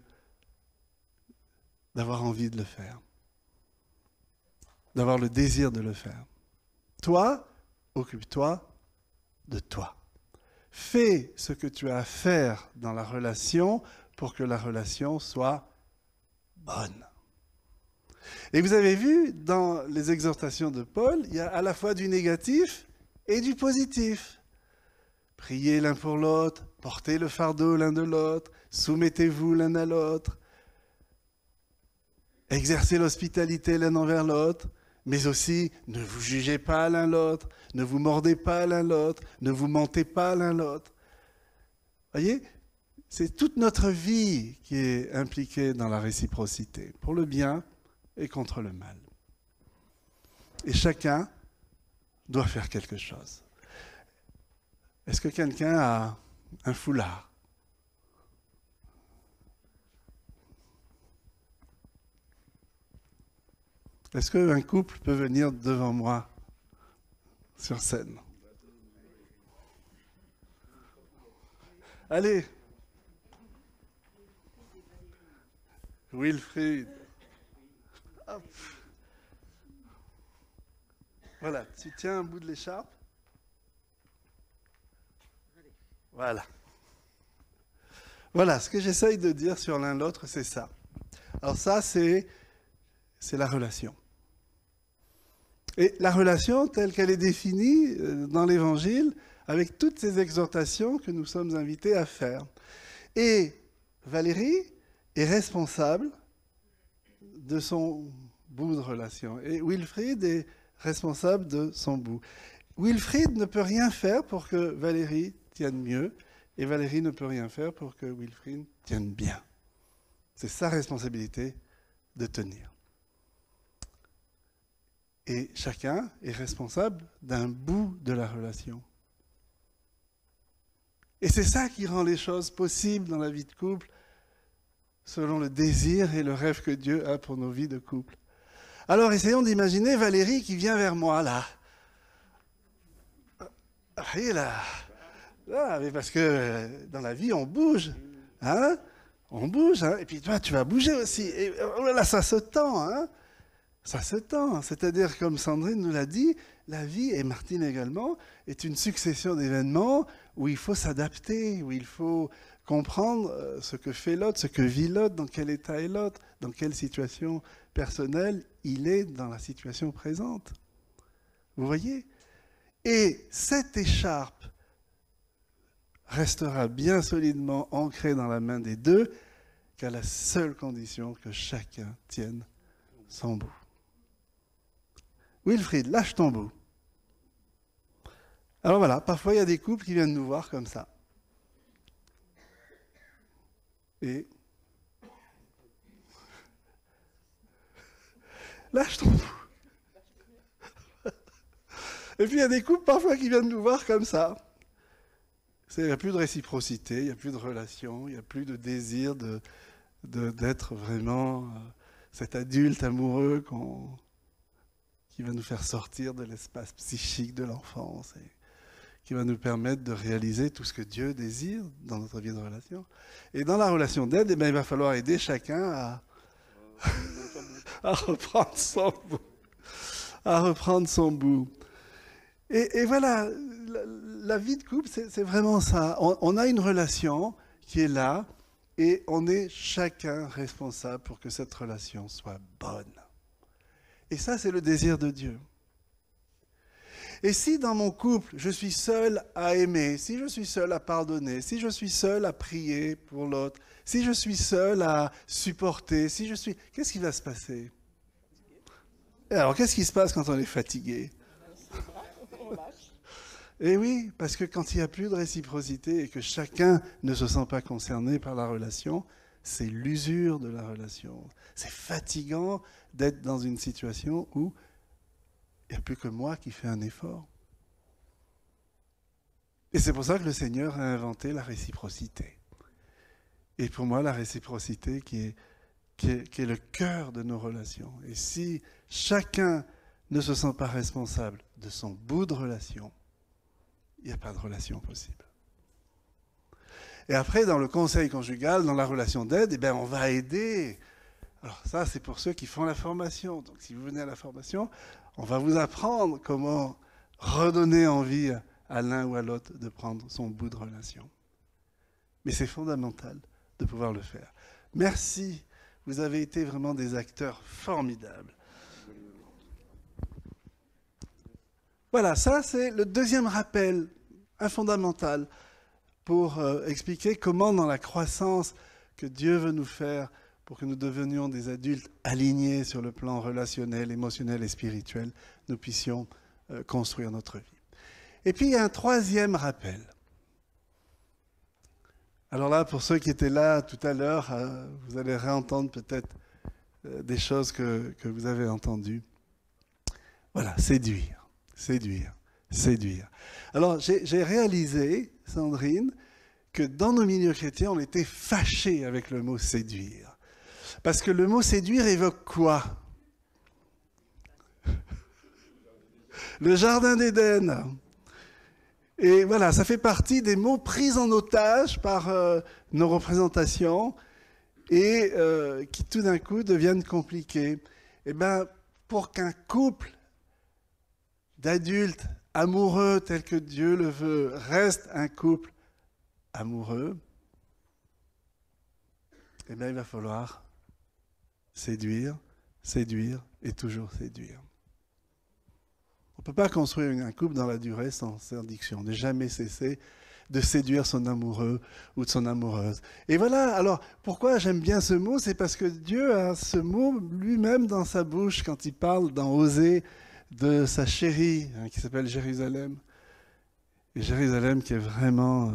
d'avoir envie de le faire, d'avoir le désir de le faire. Toi, occupe-toi de toi. Fais ce que tu as à faire dans la relation pour que la relation soit bonne. Et vous avez vu, dans les exhortations de Paul, il y a à la fois du négatif et du positif. Priez l'un pour l'autre, portez le fardeau l'un de l'autre, soumettez-vous l'un à l'autre, exercez l'hospitalité l'un envers l'autre, mais aussi ne vous jugez pas l'un l'autre, ne vous mordez pas l'un l'autre, ne vous mentez pas l'un l'autre. Voyez ? C'est toute notre vie qui est impliquée dans la réciprocité, pour le bien et contre le mal. Et chacun doit faire quelque chose. Est-ce que quelqu'un a un foulard? Est-ce qu'un couple peut venir devant moi sur scène? Allez! Wilfried. Hop. Voilà, tu tiens un bout de l'écharpe. Voilà. Voilà, ce que j'essaye de dire sur l'un l'autre, c'est ça. Alors ça, c'est la relation. Et la relation telle qu'elle est définie dans l'Évangile, avec toutes ces exhortations que nous sommes invités à faire. Et Valérie est responsable de son bout de relation. Et Wilfried est responsable de son bout. Wilfried ne peut rien faire pour que Valérie tienne mieux, et Valérie ne peut rien faire pour que Wilfried tienne bien. C'est sa responsabilité de tenir. Et chacun est responsable d'un bout de la relation. Et c'est ça qui rend les choses possibles dans la vie de couple, selon le désir et le rêve que Dieu a pour nos vies de couple. Alors essayons d'imaginer Valérie qui vient vers moi, là. Et là, mais parce que dans la vie, on bouge. Hein? On bouge, hein? Et puis toi, tu vas bouger aussi. Et oh là, ça se tend, hein? Ça se tend. C'est-à-dire, comme Sandrine nous l'a dit, la vie, et Martine également, est une succession d'événements où il faut s'adapter, où il faut comprendre ce que fait l'autre, ce que vit l'autre, dans quel état est l'autre, dans quelle situation personnelle il est dans la situation présente. Vous voyez? Et cette écharpe restera bien solidement ancrée dans la main des deux, qu'à la seule condition que chacun tienne son bout. Wilfried, lâche ton bout. Alors voilà, parfois il y a des couples qui viennent nous voir comme ça. Et lâche ton bout. Et puis il y a des couples parfois qui viennent nous voir comme ça. Il n'y a plus de réciprocité, il n'y a plus de relation, il n'y a plus de désir d'être vraiment cet adulte amoureux qui va nous faire sortir de l'espace psychique de l'enfance et qui va nous permettre de réaliser tout ce que Dieu désire dans notre vie de relation. Et dans la relation d'aide, il va falloir aider chacun à reprendre son bout. À reprendre son bout. Et voilà, la vie de couple, c'est vraiment ça. On a une relation qui est là et on est chacun responsable pour que cette relation soit bonne. Et ça, c'est le désir de Dieu. Et si dans mon couple, je suis seul à aimer, si je suis seul à pardonner, si je suis seul à prier pour l'autre, si je suis seul à supporter, qu'est-ce qui va se passer? Et alors, qu'est-ce qui se passe quand on est fatigué? Et oui, parce que quand il n'y a plus de réciprocité et que chacun ne se sent pas concerné par la relation, c'est l'usure de la relation. C'est fatigant d'être dans une situation où il n'y a plus que moi qui fais un effort. Et c'est pour ça que le Seigneur a inventé la réciprocité. Et pour moi, la réciprocité qui est le cœur de nos relations. Et si chacun ne se sent pas responsable de son bout de relation, il n'y a pas de relation possible. Et après, dans le conseil conjugal, dans la relation d'aide, on va aider. Alors ça, c'est pour ceux qui font la formation. Donc si vous venez à la formation, on va vous apprendre comment redonner envie à l'un ou à l'autre de prendre son bout de relation. Mais c'est fondamental de pouvoir le faire. Merci, vous avez été vraiment des acteurs formidables. Voilà, ça c'est le deuxième rappel fondamental pour expliquer comment dans la croissance que Dieu veut nous faire pour que nous devenions des adultes alignés sur le plan relationnel, émotionnel et spirituel, nous puissions construire notre vie. Et puis il y a un troisième rappel. Alors là, pour ceux qui étaient là tout à l'heure, vous allez réentendre peut-être des choses que vous avez entendues. Voilà, séduire. Alors, j'ai réalisé, Sandrine, que dans nos milieux chrétiens, on était fâchés avec le mot séduire. Parce que le mot séduire évoque quoi? Le jardin d'Éden. Et voilà, ça fait partie des mots pris en otage par nos représentations et qui tout d'un coup deviennent compliquées. Eh bien, pour qu'un couple d'adultes amoureux tel que Dieu le veut reste un couple amoureux, eh bien, il va falloir séduire, séduire et toujours séduire. On ne peut pas construire un couple dans la durée sans séduction, ne jamais cesser de séduire son amoureux ou de son amoureuse. Et voilà, alors pourquoi j'aime bien ce mot, c'est parce que Dieu a ce mot lui-même dans sa bouche quand il parle dans Osée de sa chérie, qui s'appelle Jérusalem. Et Jérusalem qui est vraiment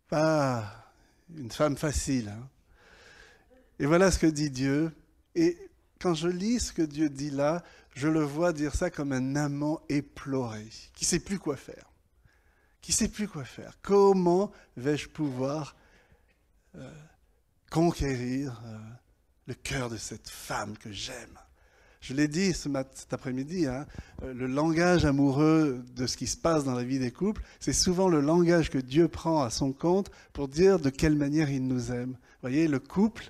pas une femme facile. Et voilà ce que dit Dieu. Et quand je lis ce que Dieu dit là, je le vois dire ça comme un amant éploré, qui ne sait plus quoi faire. Qui ne sait plus quoi faire. Comment vais-je pouvoir conquérir le cœur de cette femme que j'aime? Je l'ai dit cet après-midi, le langage amoureux de ce qui se passe dans la vie des couples, c'est souvent le langage que Dieu prend à son compte pour dire de quelle manière il nous aime. Vous voyez, le couple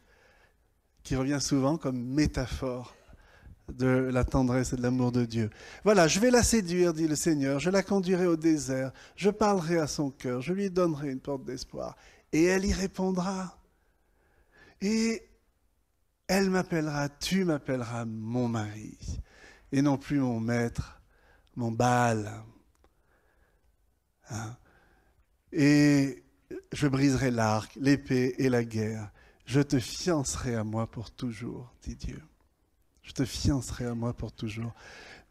qui revient souvent comme métaphore de la tendresse et de l'amour de Dieu. Voilà, je vais la séduire, dit le Seigneur, je la conduirai au désert, je parlerai à son cœur, je lui donnerai une porte d'espoir, et elle y répondra. Et elle m'appellera, tu m'appelleras mon mari, et non plus mon maître, mon Baal. Et je briserai l'arc, l'épée et la guerre. Je te fiancerai à moi pour toujours, dit Dieu. Je te fiancerai à moi pour toujours.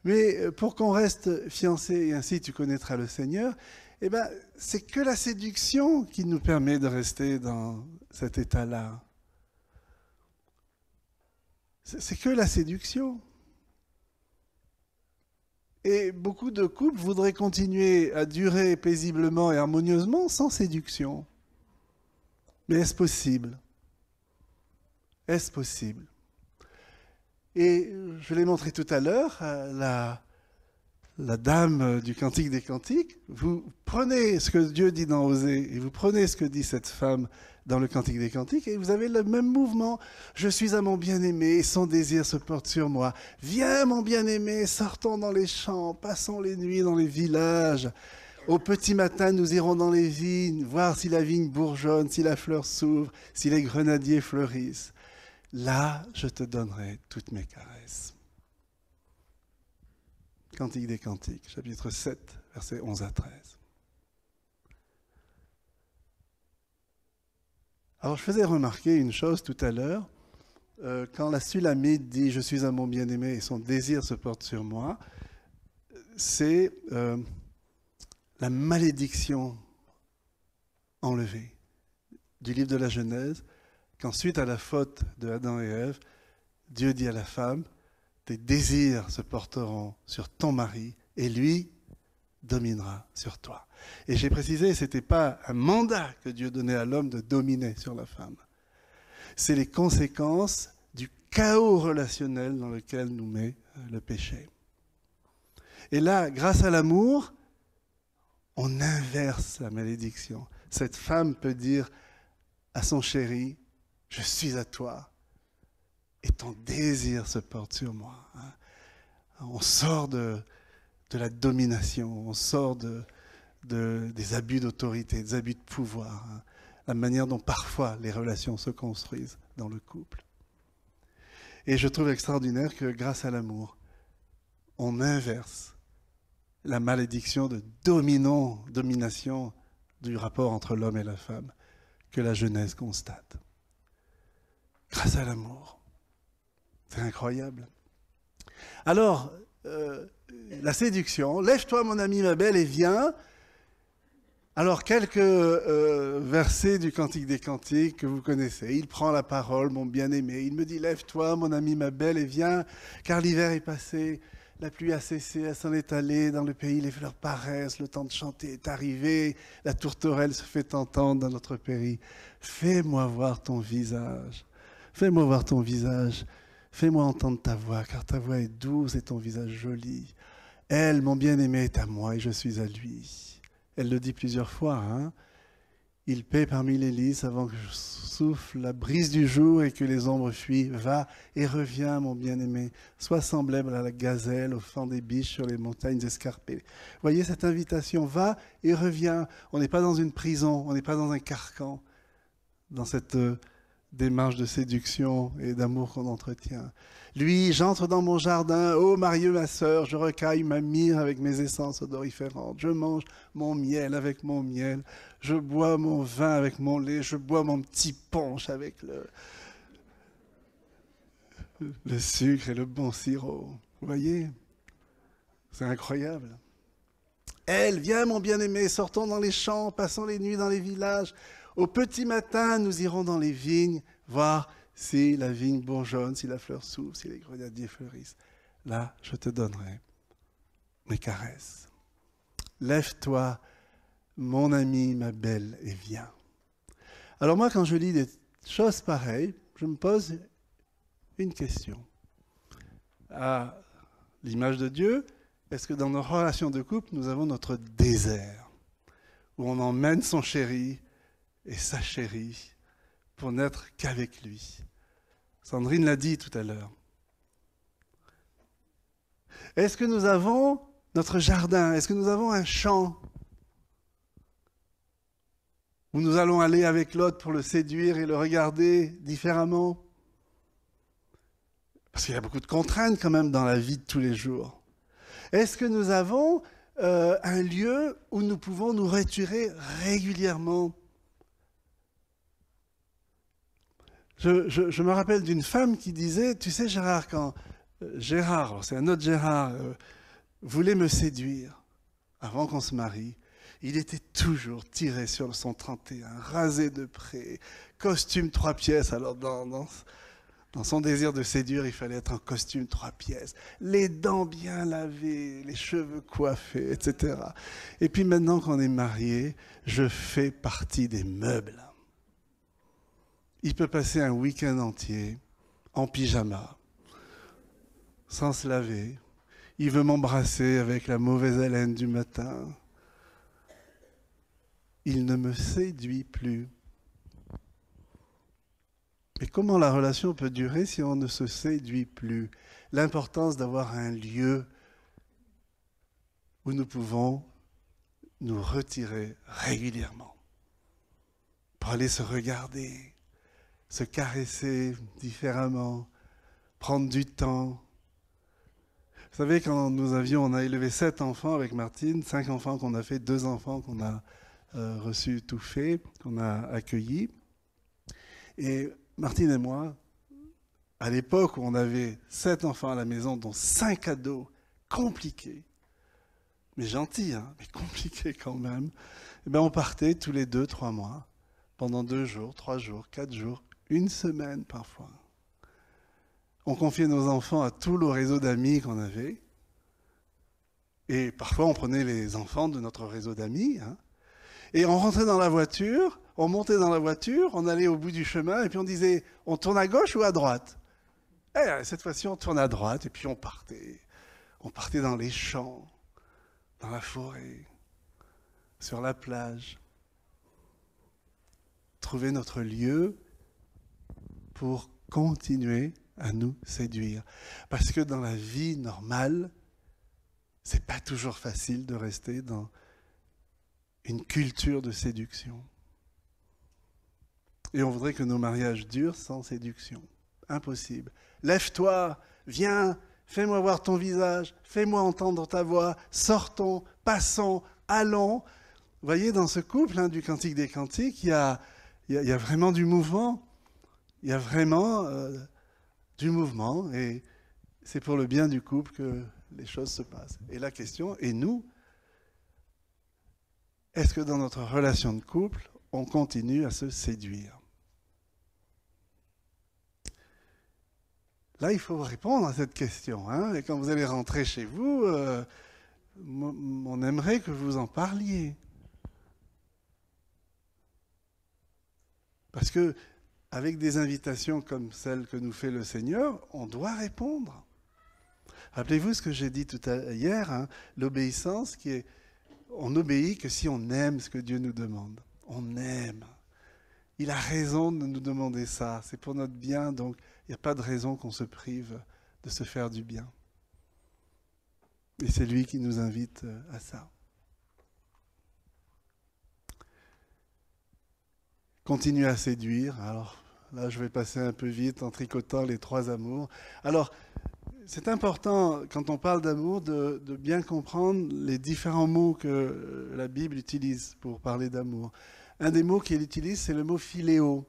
Mais pour qu'on reste fiancé et ainsi tu connaîtras le Seigneur, eh ben, c'est que la séduction qui nous permet de rester dans cet état-là. C'est que la séduction. Et beaucoup de couples voudraient continuer à durer paisiblement et harmonieusement sans séduction. Mais est-ce possible? Est-ce possible? Et je l'ai montré tout à l'heure, la dame du Cantique des Cantiques, vous prenez ce que Dieu dit dans Osée et vous prenez ce que dit cette femme dans le Cantique des Cantiques et vous avez le même mouvement. Je suis à mon bien-aimé et son désir se porte sur moi. Viens mon bien-aimé, sortons dans les champs, passons les nuits dans les villages. Au petit matin, nous irons dans les vignes, voir si la vigne bourgeonne, si la fleur s'ouvre, si les grenadiers fleurissent. Là, je te donnerai toutes mes caresses. Cantique des Cantiques, chapitre 7, versets 11 à 13. Alors, je faisais remarquer une chose tout à l'heure. Quand la Sulamite dit « Je suis à mon bien-aimé et son désir se porte sur moi », c'est la malédiction enlevée du livre de la Genèse, quand suite à la faute de Adam et Ève, Dieu dit à la femme, tes désirs se porteront sur ton mari et lui dominera sur toi. Et j'ai précisé, ce n'était pas un mandat que Dieu donnait à l'homme de dominer sur la femme. C'est les conséquences du chaos relationnel dans lequel nous met le péché. Et là, grâce à l'amour, on inverse la malédiction. Cette femme peut dire à son chéri, je suis à toi et ton désir se porte sur moi. On sort de la domination, on sort des abus d'autorité, des abus de pouvoir, la manière dont parfois les relations se construisent dans le couple. Et je trouve extraordinaire que grâce à l'amour, on inverse la malédiction de domination du rapport entre l'homme et la femme que la Genèse constate. Grâce à l'amour. C'est incroyable. Alors, la séduction. Lève-toi, mon ami, ma belle, et viens. Alors, quelques versets du Cantique des Cantiques que vous connaissez. Il prend la parole, mon bien-aimé. Il me dit, lève-toi, mon ami, ma belle, et viens, car l'hiver est passé. La pluie a cessé, elle s'en est allée. Dans le pays, les fleurs paraissent. Le temps de chanter est arrivé. La tourterelle se fait entendre dans notre pays. Fais-moi voir ton visage. Fais-moi voir ton visage. Fais-moi entendre ta voix, car ta voix est douce et ton visage joli. Elle, mon bien-aimé, est à moi et je suis à lui. Elle le dit plusieurs fois. Il paît parmi les lys avant que souffle la brise du jour et que les ombres fuient. Va et reviens, mon bien-aimé. Sois semblable à la gazelle au fond des biches sur les montagnes escarpées. Voyez cette invitation, va et reviens. On n'est pas dans une prison, on n'est pas dans un carcan, dans cette démarche de séduction et d'amour qu'on entretient. Lui, j'entre dans mon jardin, ô Marieux, ma sœur, je recueille ma myrrhe avec mes essences odoriférantes, je mange mon miel avec mon miel, je bois mon vin avec mon lait, je bois mon petit punch avec le sucre et le bon sirop. Vous voyez? C'est incroyable. Elle, viens mon bien-aimé, sortons dans les champs, passons les nuits dans les villages. Au petit matin, nous irons dans les vignes, voir si la vigne bourgeonne, si la fleur s'ouvre, si les grenadiers fleurissent. Là, je te donnerai mes caresses. Lève-toi, mon ami, ma belle, et viens. Alors moi, quand je lis des choses pareilles, je me pose une question. À l'image de Dieu, est-ce que dans nos relations de couple, nous avons notre désert, où on emmène son chéri et sa chérie pour n'être qu'avec lui? Sandrine l'a dit tout à l'heure. Est-ce que nous avons notre jardin? Est-ce que nous avons un champ où nous allons aller avec l'autre pour le séduire et le regarder différemment? Parce qu'il y a beaucoup de contraintes quand même dans la vie de tous les jours. Est-ce que nous avons un lieu où nous pouvons nous retirer régulièrement? Je me rappelle d'une femme qui disait, tu sais Gérard, quand Gérard, c'est un autre Gérard, voulait me séduire avant qu'on se marie, il était toujours tiré sur son 31, rasé de près, costume 3 pièces. Alors dans son désir de séduire, il fallait être en costume 3 pièces, les dents bien lavées, les cheveux coiffés, etc. Et puis maintenant qu'on est mariés, je fais partie des meubles. Il peut passer un week-end entier en pyjama, sans se laver. Il veut m'embrasser avec la mauvaise haleine du matin. Il ne me séduit plus. Mais comment la relation peut durer si on ne se séduit plus? L'importance d'avoir un lieu où nous pouvons nous retirer régulièrement pour aller se regarder, se caresser différemment, prendre du temps. Vous savez, quand on a élevé 7 enfants avec Martine, 5 enfants qu'on a fait, 2 enfants qu'on a reçus tout fait, qu'on a accueillis. Et Martine et moi, à l'époque où on avait 7 enfants à la maison, dont 5 ados, compliqués, mais gentils, hein, mais compliqués quand même, et bien on partait tous les 2-3 mois, pendant 2 jours, 3 jours, 4 jours, 1 semaine parfois. On confiait nos enfants à tout le réseau d'amis qu'on avait. Et parfois, on prenait les enfants de notre réseau d'amis. Hein, et on rentrait dans la voiture, on montait dans la voiture, on allait au bout du chemin, et puis on disait, on tourne à gauche ou à droite? Et cette fois-ci, on tourne à droite, et puis on partait. On partait dans les champs, dans la forêt, sur la plage. Trouver notre lieu pour continuer à nous séduire. Parce que dans la vie normale, c'est pas toujours facile de rester dans une culture de séduction. Et on voudrait que nos mariages durent sans séduction. Impossible. Lève-toi, viens, fais-moi voir ton visage, fais-moi entendre ta voix, sortons, passons, allons. Vous voyez, dans ce couple du Cantique des Cantiques, il y a vraiment du mouvement. Il y a vraiment du mouvement et c'est pour le bien du couple que les choses se passent. Et la question est, nous, est-ce que dans notre relation de couple, on continue à se séduire? Là, il faut répondre à cette question. Hein, et quand vous allez rentrer chez vous, on aimerait que vous en parliez. Parce que avec des invitations comme celles que nous fait le Seigneur, on doit répondre. Rappelez-vous ce que j'ai dit hier, hein, l'obéissance on n'obéit que si on aime ce que Dieu nous demande. on aime. Il a raison de nous demander ça. C'est pour notre bien, donc il n'y a pas de raison qu'on se prive de se faire du bien. Et c'est lui qui nous invite à ça. Continue à séduire. Alors là, je vais passer un peu vite en tricotant les 3 amours. Alors, c'est important, quand on parle d'amour, de bien comprendre les différents mots que la Bible utilise pour parler d'amour. Un des mots qu'elle utilise, c'est le mot philéo.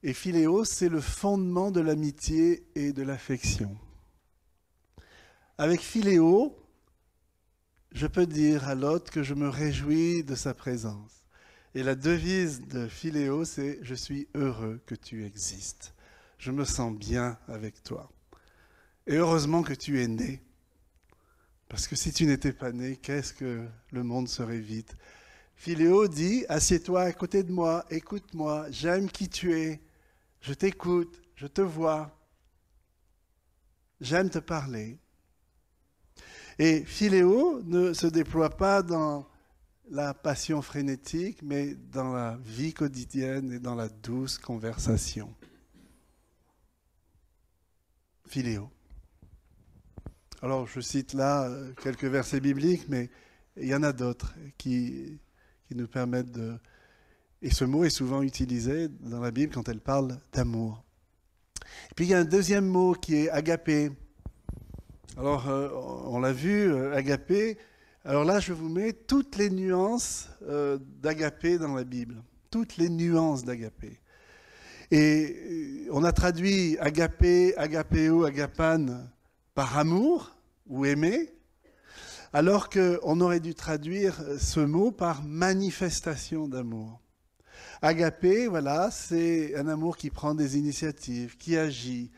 Et philéo, c'est le fondement de l'amitié et de l'affection. Avec philéo, je peux dire à l'autre que je me réjouis de sa présence. Et la devise de philéo, c'est « Je suis heureux que tu existes. Je me sens bien avec toi. » Et heureusement que tu es né. Parce que si tu n'étais pas né, qu'est-ce que le monde serait vide? Philéo dit « Assieds-toi à côté de moi, écoute-moi, j'aime qui tu es, je t'écoute, je te vois, j'aime te parler. » Et philéo ne se déploie pas dans la passion frénétique, mais dans la vie quotidienne et dans la douce conversation. Philéo. Alors, je cite là quelques versets bibliques, mais il y en a d'autres qui nous permettent de... Et ce mot est souvent utilisé dans la Bible quand elle parle d'amour. Et puis, il y a un deuxième mot qui est agapé. Alors, on l'a vu, agapé. Alors là, je vous mets toutes les nuances d'agapé dans la Bible. Toutes les nuances d'agapé. Et on a traduit agapé, agapéo, agapan par amour ou aimer, alors qu'on aurait dû traduire ce mot par manifestation d'amour. Agapé, voilà, c'est un amour qui prend des initiatives, qui agit,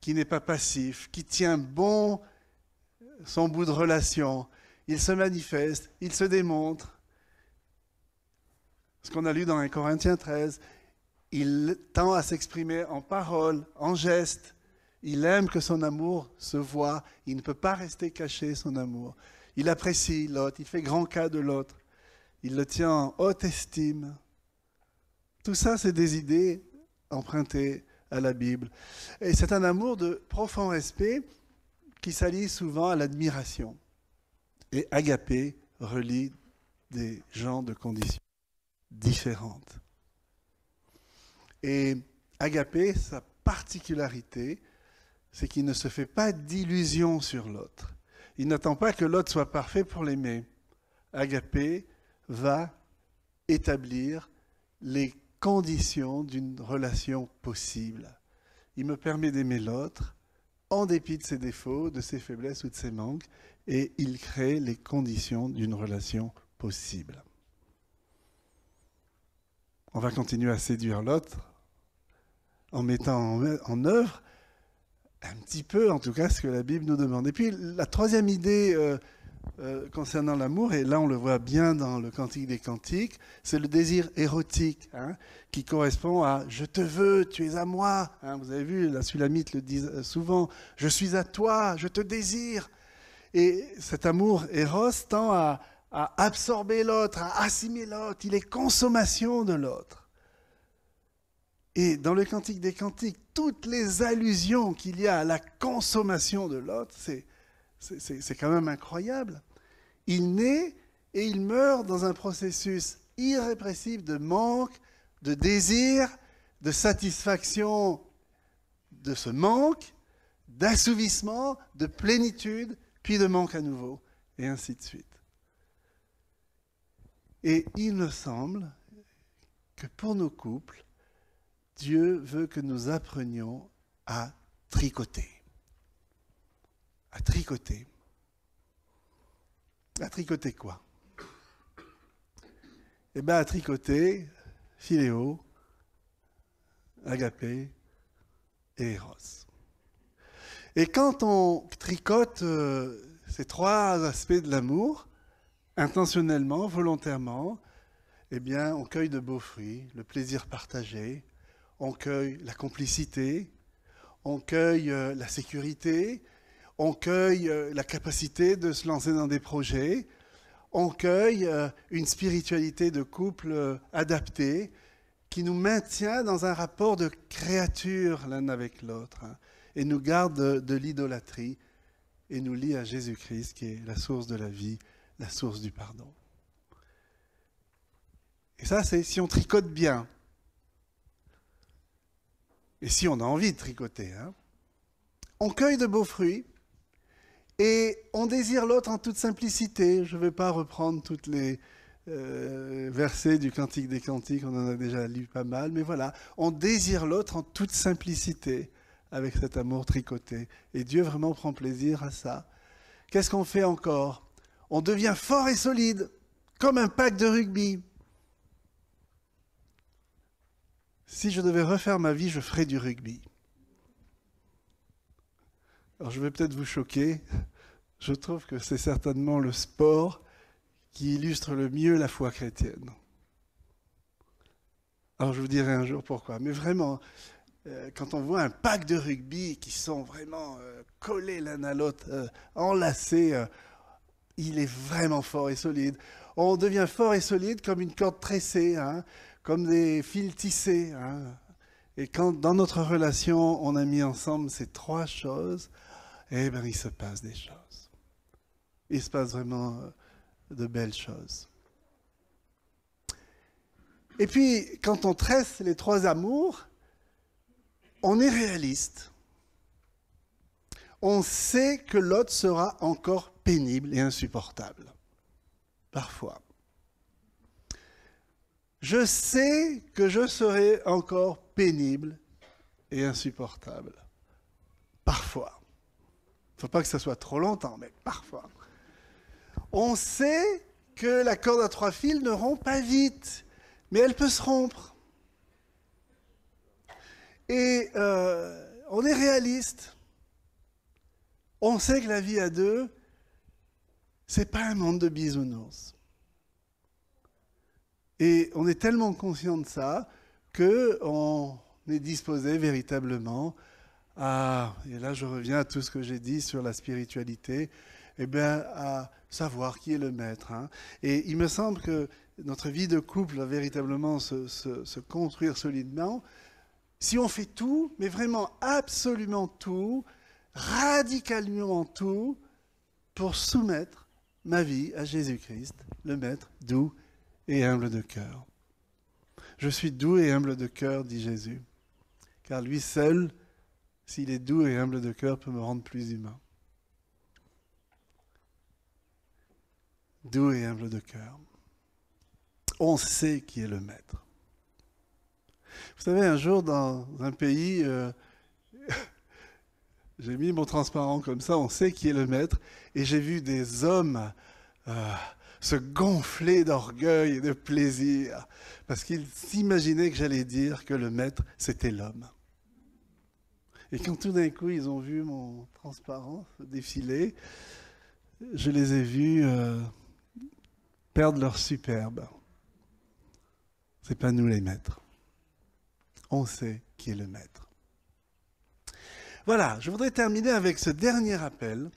qui n'est pas passif, qui tient bon son bout de relation. Il se manifeste, il se démontre. Ce qu'on a lu dans 1 Corinthiens 13, il tend à s'exprimer en parole, en geste. Il aime que son amour se voit. Il ne peut pas rester caché, son amour. Il apprécie l'autre, il fait grand cas de l'autre. Il le tient en haute estime. Tout ça, c'est des idées empruntées à la Bible. Et c'est un amour de profond respect qui s'allie souvent à l'admiration. Et agapé relie des gens de conditions différentes. Et agapé, sa particularité, c'est qu'il ne se fait pas d'illusions sur l'autre. Il n'attend pas que l'autre soit parfait pour l'aimer. Agapé va établir les conditions d'une relation possible. Il me permet d'aimer l'autre en dépit de ses défauts, de ses faiblesses ou de ses manques, et il crée les conditions d'une relation possible. On va continuer à séduire l'autre en mettant en œuvre un petit peu, en tout cas, ce que la Bible nous demande. Et puis, la troisième idée concernant l'amour, et là on le voit bien dans le Cantique des Cantiques, c'est le désir érotique, qui correspond à « je te veux, tu es à moi ». Vous avez vu, la Sulamite le dit souvent « je suis à toi, je te désire ». Et cet amour éros tend à absorber l'autre, à assimiler l'autre, il est consommation de l'autre. Et dans le Cantique des Cantiques, toutes les allusions qu'il y a à la consommation de l'autre, c'est quand même incroyable. Il naît et il meurt dans un processus irrépressible de manque, de désir, de satisfaction de ce manque, d'assouvissement, de plénitude, puis de manque à nouveau, et ainsi de suite. Et il me semble que pour nos couples, Dieu veut que nous apprenions à tricoter. À tricoter. À tricoter quoi? Eh bien, à tricoter philéo, agapé et éros. Et quand on tricote ces 3 aspects de l'amour, intentionnellement, volontairement, eh bien, on cueille de beaux fruits, le plaisir partagé, on cueille la complicité, on cueille la sécurité, on cueille la capacité de se lancer dans des projets, on cueille une spiritualité de couple adaptée qui nous maintient dans un rapport de créature l'un avec l'autre, hein, et nous garde de l'idolâtrie et nous lie à Jésus-Christ qui est la source de la vie, la source du pardon. Et ça, c'est si on tricote bien. Et si on a envie de tricoter, hein. On cueille de beaux fruits et on désire l'autre en toute simplicité. Je ne vais pas reprendre tous les versets du Cantique des Cantiques, on en a déjà lu pas mal, mais voilà, on désire l'autre en toute simplicité avec cet amour tricoté. Et Dieu vraiment prend plaisir à ça. Qu'est-ce qu'on fait encore? On devient fort et solide, comme un pack de rugby. Si je devais refaire ma vie, je ferais du rugby. Alors je vais peut-être vous choquer, je trouve que c'est certainement le sport qui illustre le mieux la foi chrétienne. Alors je vous dirai un jour pourquoi, mais vraiment, quand on voit un pack de rugby qui sont vraiment collés l'un à l'autre, enlacés, il est vraiment fort et solide. On devient fort et solide comme une corde tressée, hein, comme des fils tissés. Hein. Et quand dans notre relation, on a mis ensemble ces trois choses, eh bien, il se passe des choses. Il se passe vraiment de belles choses. Et puis, quand on tresse les trois amours, on est réaliste. On sait que l'autre sera encore pénible et insupportable. Parfois. Je sais que je serai encore pénible et insupportable. Parfois. Il ne faut pas que ça soit trop longtemps, mais parfois. On sait que la corde à trois fils ne rompt pas vite, mais elle peut se rompre. Et on est réaliste. On sait que la vie à deux, c'est pas un monde de bisounours. Et on est tellement conscient de ça qu'on est disposé véritablement à, et là je reviens à tout ce que j'ai dit sur la spiritualité, eh bien, à savoir qui est le maître. Hein. Et il me semble que notre vie de couple va véritablement se construire solidement si on fait tout, mais vraiment absolument tout, radicalement tout, pour soumettre ma vie à Jésus-Christ, le maître doux et humble de cœur. Je suis doux et humble de cœur, dit Jésus, car lui seul, s'il est doux et humble de cœur, peut me rendre plus humain. Doux et humble de cœur. On sait qui est le maître. Vous savez, un jour, dans un pays, j'ai mis mon transparent comme ça, on sait qui est le maître, et j'ai vu des hommes se gonfler d'orgueil et de plaisir, parce qu'ils s'imaginaient que j'allais dire que le maître, c'était l'homme. Et quand tout d'un coup, ils ont vu mon transparent défiler, je les ai vus perdre leur superbe. C'est pas nous les maîtres. On sait qui est le maître. Voilà, je voudrais terminer avec ce dernier appel.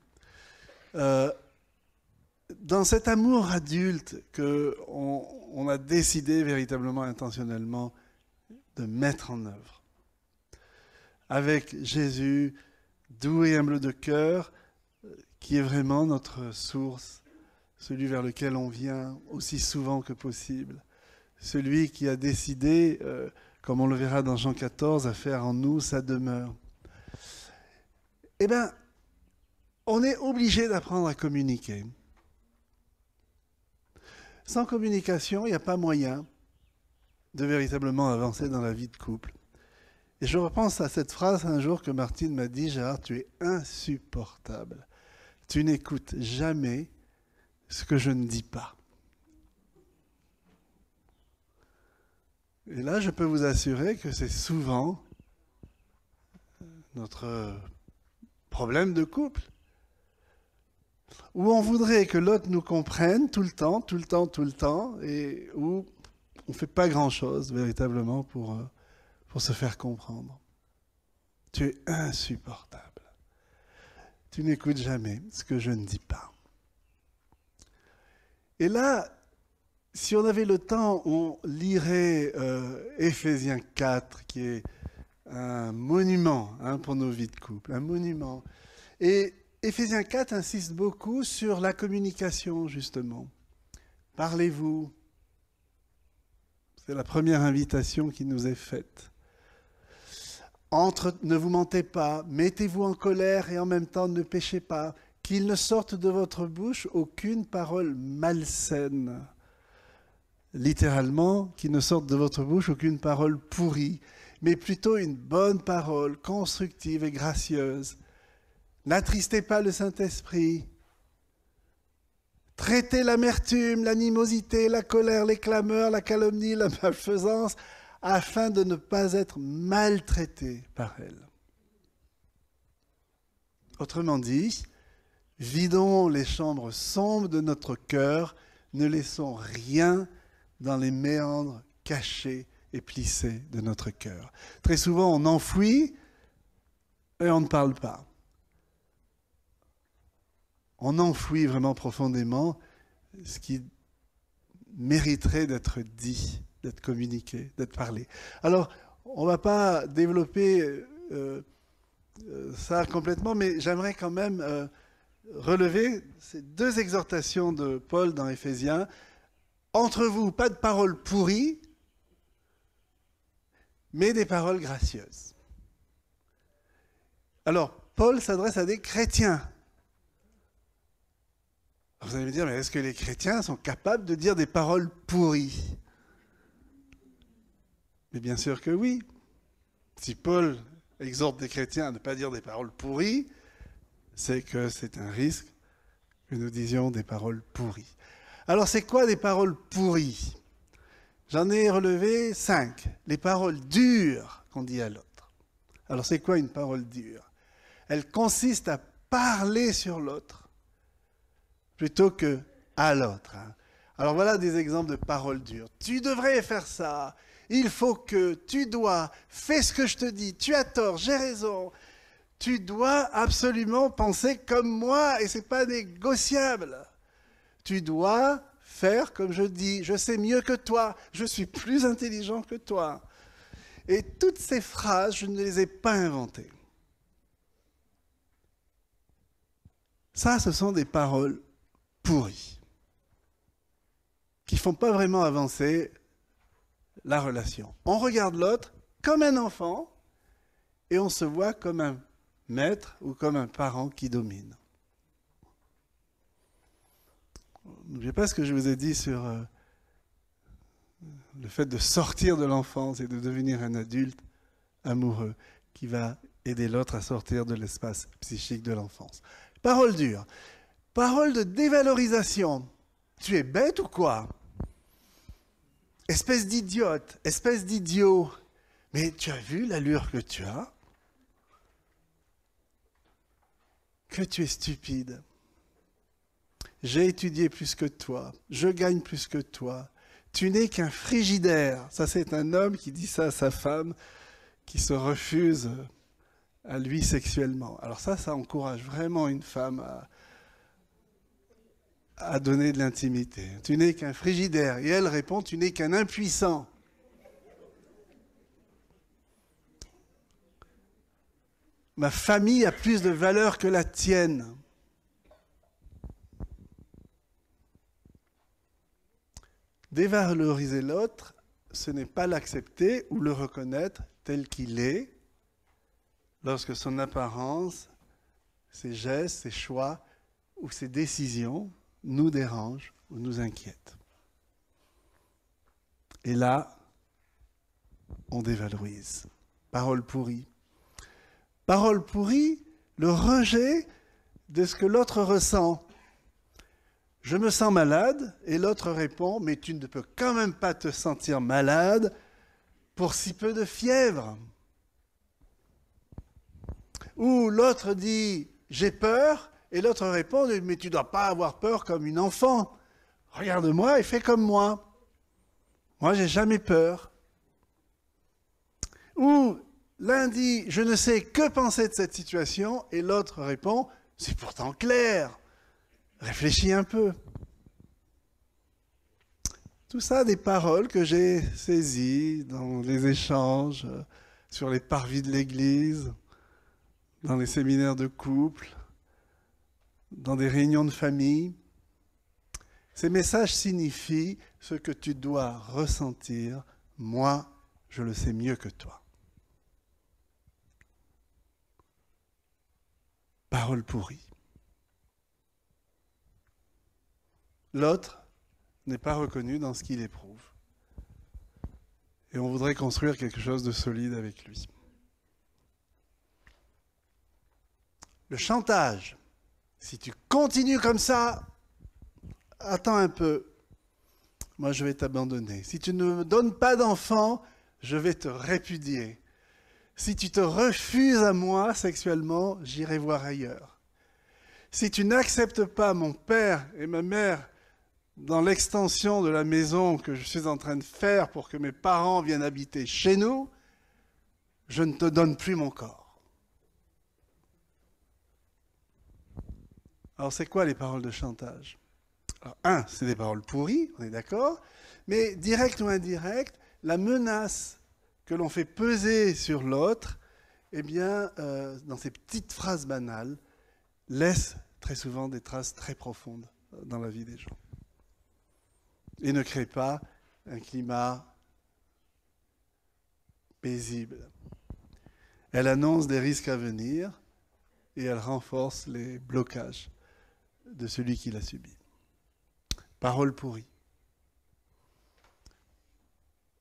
Dans cet amour adulte qu'on a décidé véritablement, intentionnellement, de mettre en œuvre. Avec Jésus, doux et humble de cœur, qui est vraiment notre source, celui vers lequel on vient aussi souvent que possible. Celui qui a décidé, comme on le verra dans Jean 14, à faire en nous sa demeure. Eh bien, on est obligé d'apprendre à communiquer. Sans communication, il n'y a pas moyen de véritablement avancer dans la vie de couple. Et je repense à cette phrase un jour que Martine m'a dit, Gérard, tu es insupportable. Tu n'écoutes jamais ce que je ne dis pas. Et là, je peux vous assurer que c'est souvent notre problème de couple, où on voudrait que l'autre nous comprenne tout le temps, et où on ne fait pas grand-chose véritablement pour se faire comprendre. Tu es insupportable. Tu n'écoutes jamais ce que je ne dis pas. Et là, si on avait le temps, on lirait Éphésiens 4, qui est un monument pour nos vies de couple, un monument. Et Éphésiens 4 insiste beaucoup sur la communication, justement. Parlez-vous. C'est la première invitation qui nous est faite. Ne vous mentez pas, mettez-vous en colère et en même temps ne péchez pas, qu'il ne sorte de votre bouche aucune parole malsaine. Littéralement, qu'il ne sorte de votre bouche aucune parole pourrie, mais plutôt une bonne parole, constructive et gracieuse. N'attristez pas le Saint-Esprit. Traitez l'amertume, l'animosité, la colère, les clameurs, la calomnie, la malfaisance, afin de ne pas être maltraités par elle. Autrement dit, vidons les chambres sombres de notre cœur, ne laissons rien dans les méandres cachés et plissés de notre cœur. Très souvent, on enfouit et on ne parle pas. On enfouit vraiment profondément ce qui mériterait d'être dit, d'être communiqué, d'être parlé. Alors, on ne va pas développer ça complètement, mais j'aimerais quand même relever ces deux exhortations de Paul dans Éphésiens. Entre vous, pas de paroles pourries, mais des paroles gracieuses. Alors, Paul s'adresse à des chrétiens. Vous allez me dire, mais est-ce que les chrétiens sont capables de dire des paroles pourries? Mais bien sûr que oui. Si Paul exhorte des chrétiens à ne pas dire des paroles pourries, c'est que c'est un risque que nous disions des paroles pourries. Alors, c'est quoi des paroles pourries? J'en ai relevé 5. Les paroles dures qu'on dit à l'autre. Alors, c'est quoi une parole dure? Elle consiste à parler sur l'autre plutôt que à l'autre. Alors, voilà des exemples de paroles dures. Tu devrais faire ça. Il faut que, tu dois, fais ce que je te dis. Tu as tort, j'ai raison. Tu dois absolument penser comme moi et ce n'est pas négociable. Tu dois faire comme je dis. Je sais mieux que toi. Je suis plus intelligent que toi. Et toutes ces phrases, je ne les ai pas inventées. Ça, ce sont des paroles pourries qui ne font pas vraiment avancer la relation. On regarde l'autre comme un enfant et on se voit comme un maître ou comme un parent qui domine. N'oubliez pas ce que je vous ai dit sur le fait de sortir de l'enfance et de devenir un adulte amoureux qui va aider l'autre à sortir de l'espace psychique de l'enfance. Parole dure. Parole de dévalorisation. Tu es bête ou quoi? Espèce d'idiote, espèce d'idiot. Mais tu as vu l'allure que tu as? Que tu es stupide. J'ai étudié plus que toi. Je gagne plus que toi. Tu n'es qu'un frigidaire. Ça, c'est un homme qui dit ça à sa femme, qui se refuse à lui sexuellement. Alors ça encourage vraiment une femme à donner de l'intimité. Tu n'es qu'un frigidaire. Et elle répond, tu n'es qu'un impuissant. Ma famille a plus de valeur que la tienne. Dévaloriser l'autre, ce n'est pas l'accepter ou le reconnaître tel qu'il est, lorsque son apparence, ses gestes, ses choix ou ses décisions nous dérangent ou nous inquiètent. Et là, on dévalorise. Parole pourrie. Parole pourrie, le rejet de ce que l'autre ressent. Je me sens malade, et l'autre répond, mais tu ne peux quand même pas te sentir malade pour si peu de fièvre. Ou l'autre dit, j'ai peur, et l'autre répond, mais tu ne dois pas avoir peur comme une enfant. Regarde-moi et fais comme moi. Moi, j'ai jamais peur. Ou l'un dit, je ne sais que penser de cette situation, et l'autre répond, c'est pourtant clair. Réfléchis un peu. Tout ça, des paroles que j'ai saisies dans les échanges sur les parvis de l'église, dans les séminaires de couple, dans des réunions de famille. Ces messages signifient ce que tu dois ressentir. Moi, je le sais mieux que toi. Parole pourrie. L'autre n'est pas reconnu dans ce qu'il éprouve. Et on voudrait construire quelque chose de solide avec lui. Le chantage. Si tu continues comme ça, attends un peu. Moi, je vais t'abandonner. Si tu ne me donnes pas d'enfant, je vais te répudier. Si tu te refuses à moi sexuellement, j'irai voir ailleurs. Si tu n'acceptes pas mon père et ma mère dans l'extension de la maison que je suis en train de faire pour que mes parents viennent habiter chez nous, je ne te donne plus mon corps. Alors, c'est quoi les paroles de chantage? Alors, c'est des paroles pourries, on est d'accord, mais direct ou indirect, la menace que l'on fait peser sur l'autre, eh bien, dans ces petites phrases banales, laisse très souvent des traces très profondes dans la vie des gens. Et ne crée pas un climat paisible. Elle annonce des risques à venir et elle renforce les blocages de celui qui l'a subi. Parole pourrie.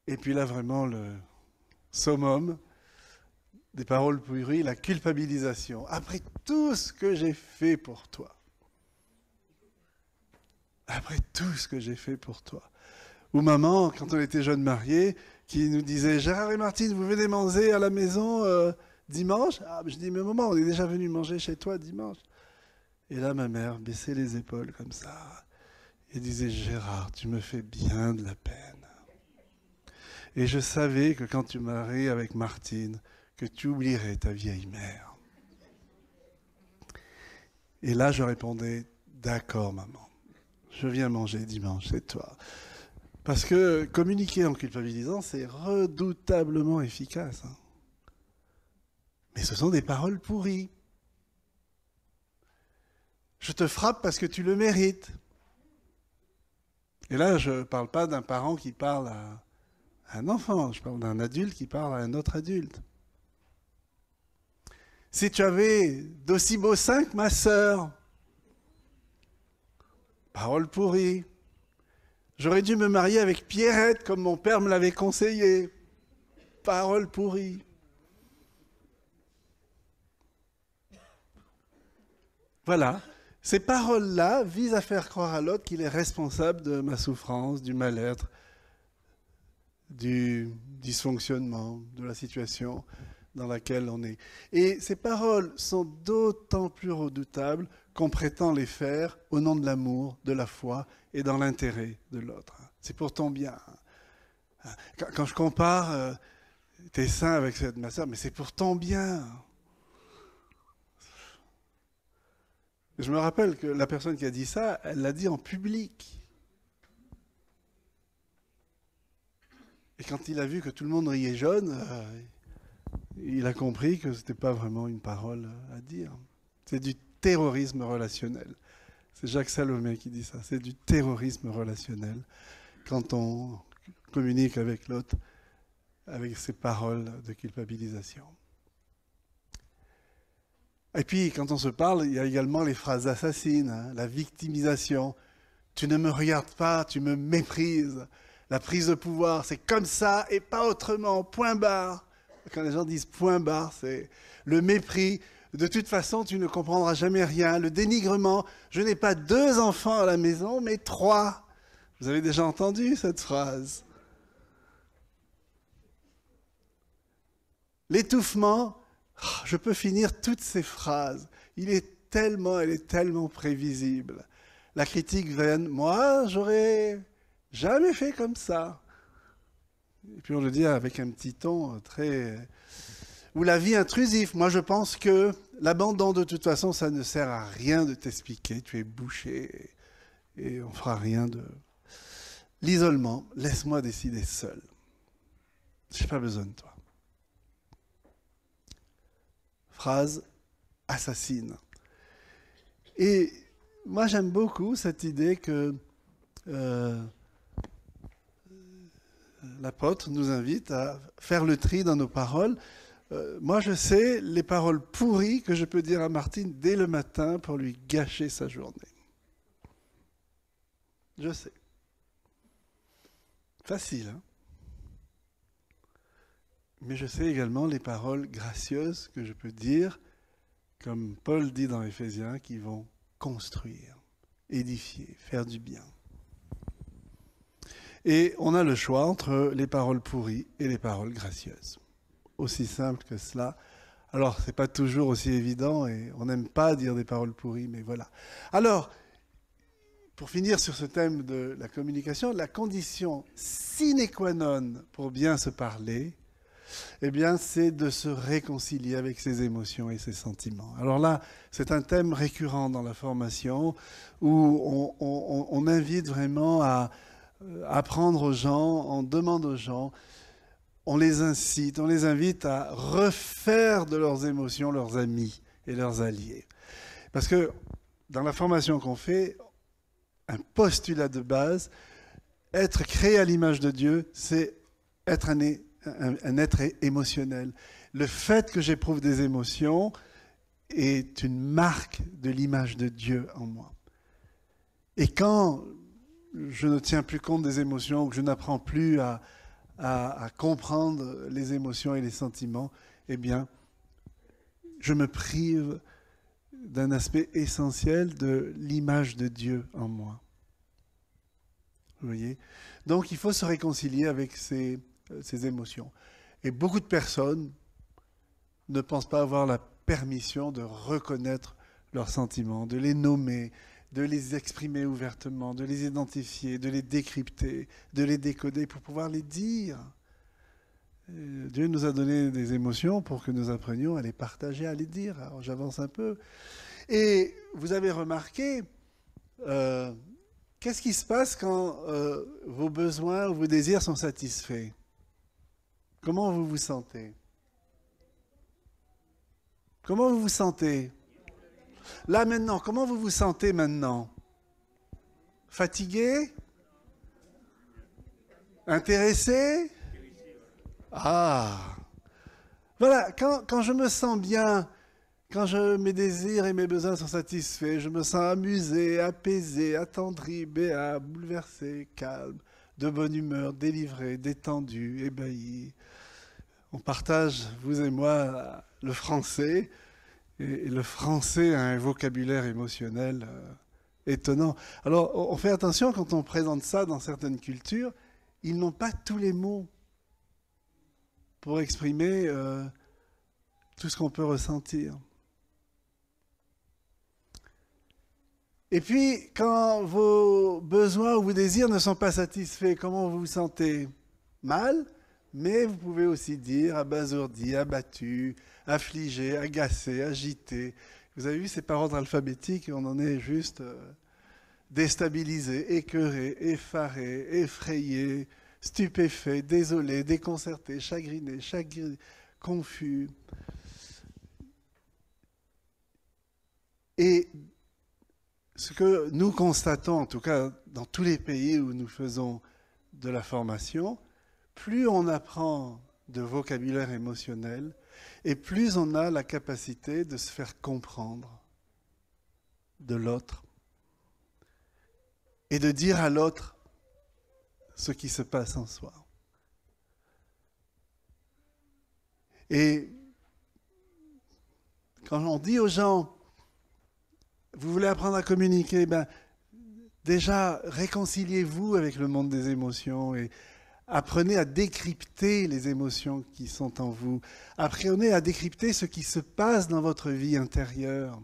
Et puis là, vraiment, le summum des paroles pourries, la culpabilisation. Après tout ce que j'ai fait pour toi. Après tout ce que j'ai fait pour toi. Ou maman, quand on était jeunes mariés, qui nous disait « Gérard et Martine, vous venez manger à la maison dimanche ?» Je dis « Mais maman, on est déjà venu manger chez toi dimanche. » Et là, ma mère baissait les épaules comme ça et disait « Gérard, tu me fais bien de la peine. » Et je savais que quand tu maries avec Martine, que tu oublierais ta vieille mère. Et là, je répondais « D'accord, maman. Je viens manger dimanche chez toi. » Parce que communiquer en culpabilisant, c'est redoutablement efficace. Hein. Mais ce sont des paroles pourries. Je te frappe parce que tu le mérites. Et là, je ne parle pas d'un parent qui parle à un enfant, je parle d'un adulte qui parle à un autre adulte. Si tu avais d'aussi beaux seins que ma sœur, parole pourrie. J'aurais dû me marier avec Pierrette comme mon père me l'avait conseillé. Parole pourrie. Voilà. Ces paroles-là visent à faire croire à l'autre qu'il est responsable de ma souffrance, du mal-être, du dysfonctionnement, de la situation dans laquelle on est. Et ces paroles sont d'autant plus redoutables qu'on prétend les faire au nom de l'amour, de la foi et dans l'intérêt de l'autre. C'est pour ton bien. Quand je compare tes seins avec ceux de ma soeur, mais c'est pour ton bien. Je me rappelle que la personne qui a dit ça, elle l'a dit en public. Et quand il a vu que tout le monde riait jaune, il a compris que ce n'était pas vraiment une parole à dire. C'est du terrorisme relationnel. C'est Jacques Salomé qui dit ça. C'est du terrorisme relationnel quand on communique avec l'autre avec ces paroles de culpabilisation. Et puis, quand on se parle, il y a également les phrases assassines, hein, la victimisation. Tu ne me regardes pas, tu me méprises. La prise de pouvoir, c'est comme ça et pas autrement, point barre. Quand les gens disent point barre, c'est le mépris. De toute façon, tu ne comprendras jamais rien. Le dénigrement, je n'ai pas 2 enfants à la maison, mais 3. Vous avez déjà entendu cette phrase? L'étouffement, je peux finir toutes ces phrases. Elle est tellement prévisible. La critique vaine, moi, j'aurais jamais fait comme ça. Et puis on le dit avec un petit ton très... Ou la vie intrusive. Moi, je pense que l'abandon, de toute façon, ça ne sert à rien de t'expliquer. Tu es bouché et on fera rien l'isolement, laisse-moi décider seul. Je n'ai pas besoin de toi. Phrase assassine. Et moi, j'aime beaucoup cette idée que l'apôtre nous invite à faire le tri dans nos paroles. Moi, je sais les paroles pourries que je peux dire à Martine dès le matin pour lui gâcher sa journée. Je sais. Facile, hein? Mais je sais également les paroles gracieuses que je peux dire, comme Paul dit dans Éphésiens, qui vont construire, édifier, faire du bien. Et on a le choix entre les paroles pourries et les paroles gracieuses. Aussi simple que cela. Alors, ce n'est pas toujours aussi évident et on n'aime pas dire des paroles pourries, mais voilà. Alors, pour finir sur ce thème de la communication, la condition sine qua non pour bien se parler, eh bien, c'est de se réconcilier avec ses émotions et ses sentiments. Alors là, c'est un thème récurrent dans la formation où on invite vraiment à apprendre aux gens, on demande aux gens, on les incite, on les invite à refaire de leurs émotions leurs amis et leurs alliés. Parce que dans la formation qu'on fait, un postulat de base, être créé à l'image de Dieu, c'est être un être émotionnel. Le fait que j'éprouve des émotions est une marque de l'image de Dieu en moi. Et quand je ne tiens plus compte des émotions, ou que je n'apprends plus à comprendre les émotions et les sentiments, eh bien, je me prive d'un aspect essentiel de l'image de Dieu en moi. Vous voyez ? Donc, il faut se réconcilier avec ces émotions. Et beaucoup de personnes ne pensent pas avoir la permission de reconnaître leurs sentiments, de les nommer, de les exprimer ouvertement, de les identifier, de les décrypter, de les décoder pour pouvoir les dire. Dieu nous a donné des émotions pour que nous apprenions à les partager, à les dire. Alors j'avance un peu. Et vous avez remarqué, qu'est-ce qui se passe quand vos besoins ou vos désirs sont satisfaits? Comment vous vous sentez? Comment vous vous sentez? Là maintenant, comment vous vous sentez maintenant? Fatigué? Intéressé? Ah! Voilà, quand je me sens bien, quand mes désirs et mes besoins sont satisfaits, je me sens amusé, apaisé, attendri, béat, bouleversé, calme, de bonne humeur, délivré, détendu, ébahi. On partage, vous et moi, le français. Et le français a un vocabulaire émotionnel étonnant. Alors, on fait attention quand on présente ça dans certaines cultures, ils n'ont pas tous les mots pour exprimer tout ce qu'on peut ressentir. Et puis, quand vos besoins ou vos désirs ne sont pas satisfaits, comment vous vous sentez? Mal, mais vous pouvez aussi dire abasourdi, abattu, affligé, agacé, agité. Vous avez vu, c'est par ordre alphabétique, on en est juste déstabilisé, écœuré, effaré, effrayé, stupéfait, désolé, déconcerté, chagriné, confus. Et ce que nous constatons, en tout cas dans tous les pays où nous faisons de la formation, plus on apprend de vocabulaire émotionnel, et plus on a la capacité de se faire comprendre de l'autre et de dire à l'autre ce qui se passe en soi. Et quand on dit aux gens, vous voulez apprendre à communiquer, déjà réconciliez-vous avec le monde des émotions et apprenez à décrypter les émotions qui sont en vous. Apprenez à décrypter ce qui se passe dans votre vie intérieure.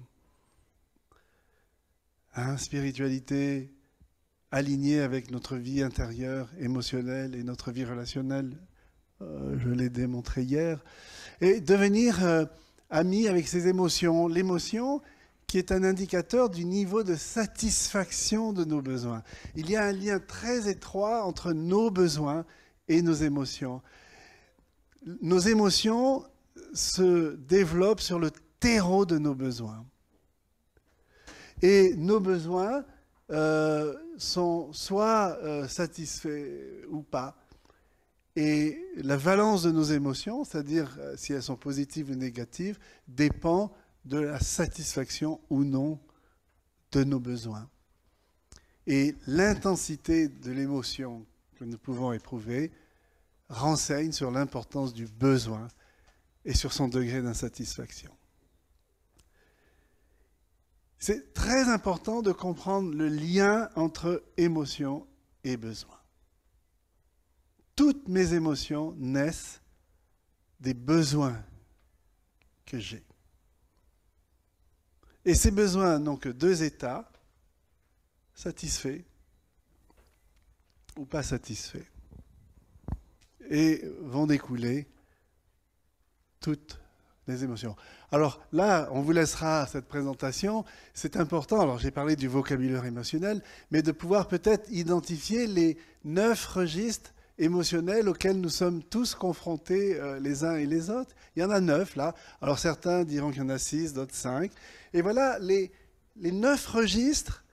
Spiritualité alignée avec notre vie intérieure, émotionnelle et notre vie relationnelle. Je l'ai démontré hier. Et devenir ami avec ses émotions. L'émotion qui est un indicateur du niveau de satisfaction de nos besoins. Il y a un lien très étroit entre nos besoins et nos émotions. Nos émotions se développent sur le terreau de nos besoins. Et nos besoins sont soit satisfaits ou pas. Et la valence de nos émotions, c'est-à-dire si elles sont positives ou négatives, dépend de la satisfaction ou non de nos besoins. Et l'intensité de l'émotion que nous pouvons éprouver renseigne sur l'importance du besoin et sur son degré d'insatisfaction. C'est très important de comprendre le lien entre émotion et besoin. Toutes mes émotions naissent des besoins que j'ai. Et ces besoins n'ont que deux états, satisfaits ou pas satisfaits. Et vont découler toutes les émotions. Alors là, on vous laissera cette présentation. C'est important, alors j'ai parlé du vocabulaire émotionnel, mais de pouvoir peut-être identifier les 9 registres émotionnels auxquels nous sommes tous confrontés les uns et les autres. Il y en a 9 là. Alors certains diront qu'il y en a 6, d'autres 5. Et voilà les 9 registres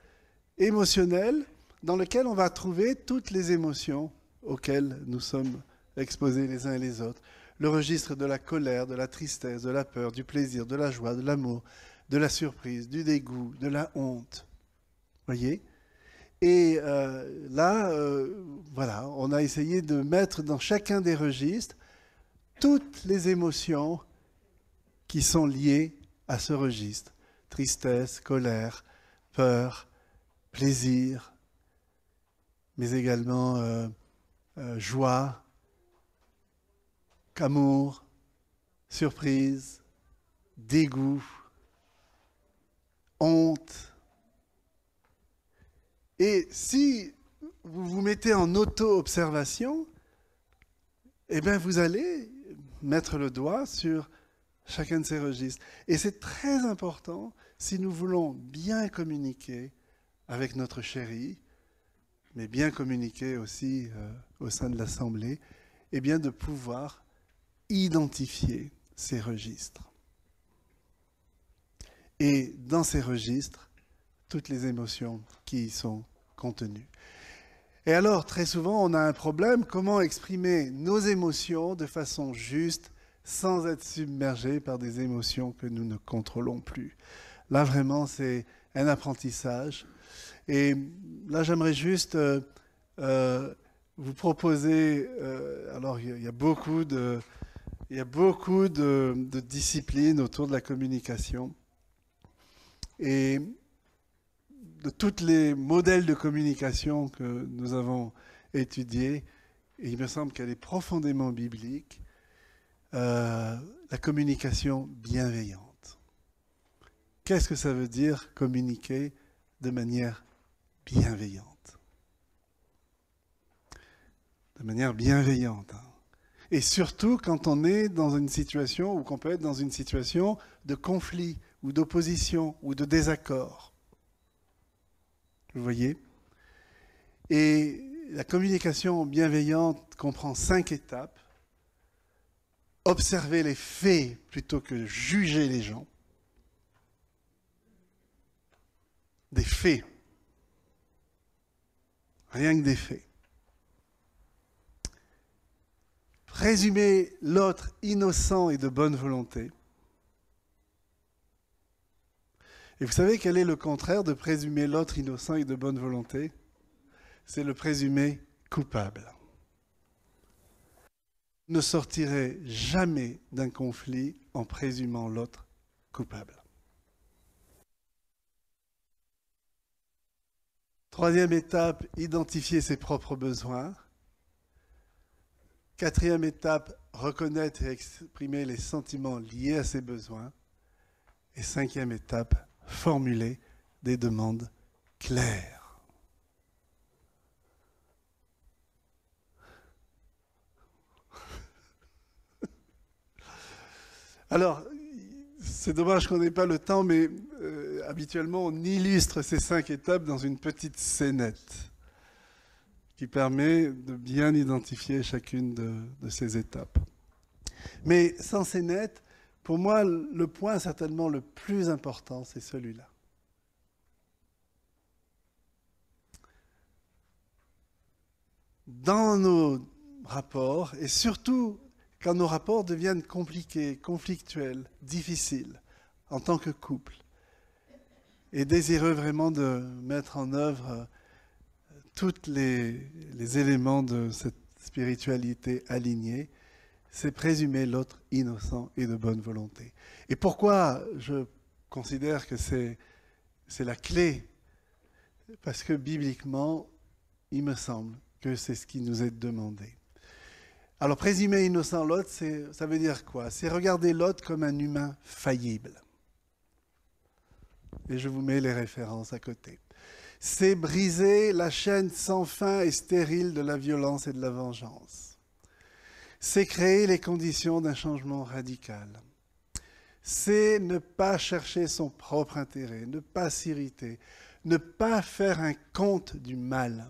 émotionnels dans lesquels on va trouver toutes les émotions auxquelles nous sommes exposés les uns et les autres. Le registre de la colère, de la tristesse, de la peur, du plaisir, de la joie, de l'amour, de la surprise, du dégoût, de la honte. Voyez ? Et voilà, on a essayé de mettre dans chacun des registres toutes les émotions qui sont liées à ce registre. Tristesse, colère, peur, plaisir, mais également joie, amour, surprise, dégoût, honte. Et si vous vous mettez en auto-observation, eh bien vous allez mettre le doigt sur chacun de ces registres. Et c'est très important si nous voulons bien communiquer avec notre chérie, mais bien communiquer aussi au sein de l'Assemblée, eh bien de pouvoir identifier ces registres. Et dans ces registres, toutes les émotions qui y sont contenues. Et alors, très souvent, on a un problème, comment exprimer nos émotions de façon juste, sans être submergé par des émotions que nous ne contrôlons plus. Là, vraiment, c'est un apprentissage. Et là, j'aimerais juste vous proposer, alors il y a beaucoup de disciplines autour de la communication. Et de tous les modèles de communication que nous avons étudiés, et il me semble qu'elle est profondément biblique, la communication bienveillante. Qu'est-ce que ça veut dire communiquer de manière bienveillante? De manière bienveillante. Et surtout quand on est dans une situation, ou qu'on peut être dans une situation de conflit, ou d'opposition, ou de désaccord. Vous voyez? Et la communication bienveillante comprend 5 étapes. Observer les faits plutôt que juger les gens. Des faits. Rien que des faits. Présumer l'autre innocent et de bonne volonté. Et vous savez quel est le contraire de présumer l'autre innocent et de bonne volonté? C'est le présumer coupable. Ne sortirez jamais d'un conflit en présumant l'autre coupable. Troisième étape, identifier ses propres besoins. Quatrième étape, reconnaître et exprimer les sentiments liés à ses besoins. Et cinquième étape, formuler des demandes claires. Alors, c'est dommage qu'on n'ait pas le temps, mais habituellement, on illustre ces 5 étapes dans une petite scénette qui permet de bien identifier chacune de ces étapes. Mais sans scénette, pour moi, le point certainement le plus important, c'est celui-là. Dans nos rapports, et surtout quand nos rapports deviennent compliqués, conflictuels, difficiles, en tant que couple, et désireux vraiment de mettre en œuvre tous les éléments de cette spiritualité alignée, c'est présumer l'autre innocent et de bonne volonté. Et pourquoi je considère que c'est la clé? Parce que bibliquement, il me semble que c'est ce qui nous est demandé. Alors, présumer innocent l'autre, ça veut dire quoi? C'est regarder l'autre comme un humain faillible. Et je vous mets les références à côté. C'est briser la chaîne sans fin et stérile de la violence et de la vengeance. C'est créer les conditions d'un changement radical. C'est ne pas chercher son propre intérêt, ne pas s'irriter, ne pas faire un compte du mal.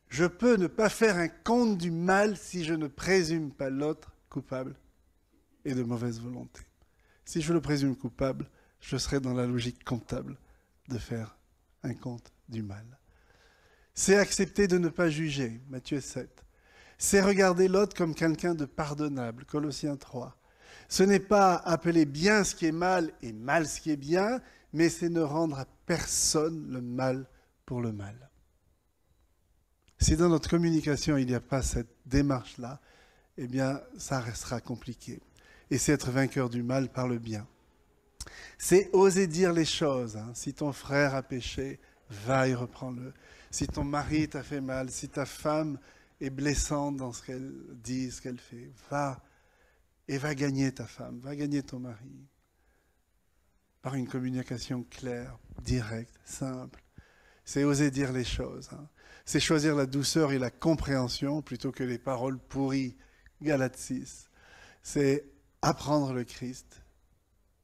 Je peux ne pas faire un compte du mal si je ne présume pas l'autre coupable et de mauvaise volonté. Si je le présume coupable, je serai dans la logique comptable de faire un compte du mal. C'est accepter de ne pas juger, Matthieu 7. C'est regarder l'autre comme quelqu'un de pardonnable, Colossiens 3. Ce n'est pas appeler bien ce qui est mal et mal ce qui est bien, mais c'est ne rendre à personne le mal pour le mal. Si dans notre communication, il n'y a pas cette démarche-là, eh bien, ça restera compliqué. Et c'est être vainqueur du mal par le bien. C'est oser dire les choses. Si ton frère a péché, va et reprends-le. Si ton mari t'a fait mal, si ta femme est blessante dans ce qu'elle dit, ce qu'elle fait, va et va gagner ta femme, va gagner ton mari. Par une communication claire, directe, simple. C'est oser dire les choses. C'est choisir la douceur et la compréhension plutôt que les paroles pourries. Galates 6. C'est apprendre le Christ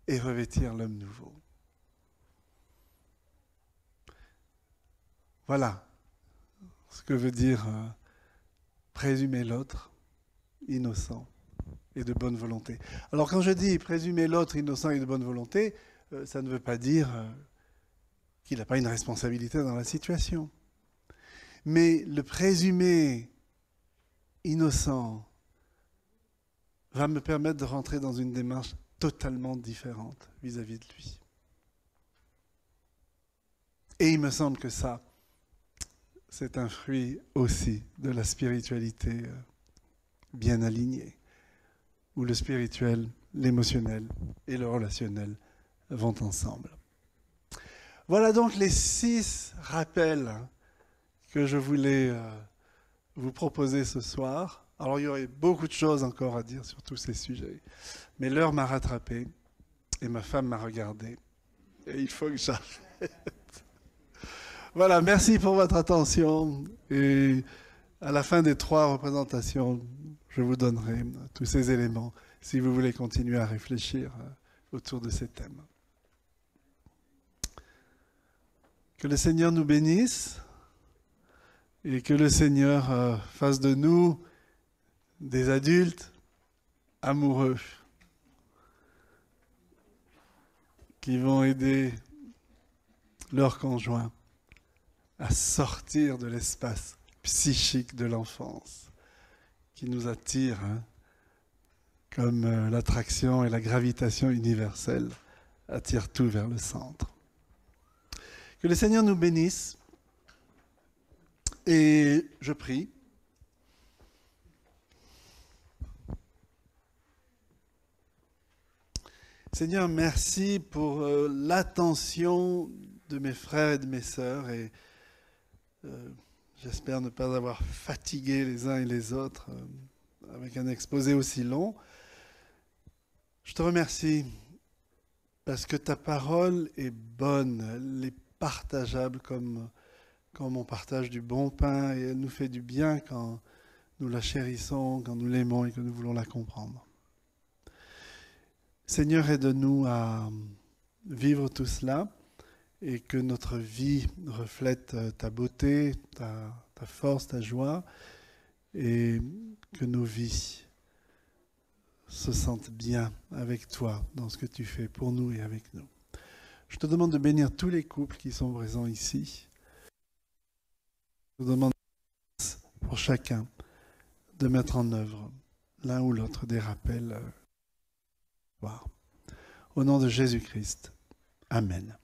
et revêtir l'homme nouveau. Voilà ce que veut dire présumer l'autre innocent et de bonne volonté. Alors quand je dis présumer l'autre innocent et de bonne volonté, ça ne veut pas dire qu'il n'a pas une responsabilité dans la situation. Mais le présumer innocent va me permettre de rentrer dans une démarche totalement différente vis-à-vis de lui. Et il me semble que ça, c'est un fruit aussi de la spiritualité bien alignée, où le spirituel, l'émotionnel et le relationnel vont ensemble. Voilà donc les 6 rappels que je voulais vous proposer ce soir. Alors il y aurait beaucoup de choses encore à dire sur tous ces sujets, mais l'heure m'a rattrapé et ma femme m'a regardé et il faut que j'arrête. Voilà, merci pour votre attention et à la fin des 3 représentations, je vous donnerai tous ces éléments si vous voulez continuer à réfléchir autour de ces thèmes. Que le Seigneur nous bénisse et que le Seigneur fasse de nous des adultes amoureux qui vont aider leurs conjoints à sortir de l'espace psychique de l'enfance qui nous attire comme l'attraction et la gravitation universelle attirent tout vers le centre. Que le Seigneur nous bénisse et je prie. Seigneur, merci pour l'attention de mes frères et de mes sœurs et j'espère ne pas avoir fatigué les uns et les autres avec un exposé aussi long. Je te remercie parce que ta parole est bonne, elle est partageable comme on partage du bon pain et elle nous fait du bien quand nous la chérissons, quand nous l'aimons et que nous voulons la comprendre. Seigneur, aide-nous à vivre tout cela et que notre vie reflète ta beauté, ta force, ta joie, et que nos vies se sentent bien avec toi dans ce que tu fais pour nous et avec nous. Je te demande de bénir tous les couples qui sont présents ici. Je te demande pour chacun de mettre en œuvre l'un ou l'autre des rappels. Au nom de Jésus-Christ. Amen.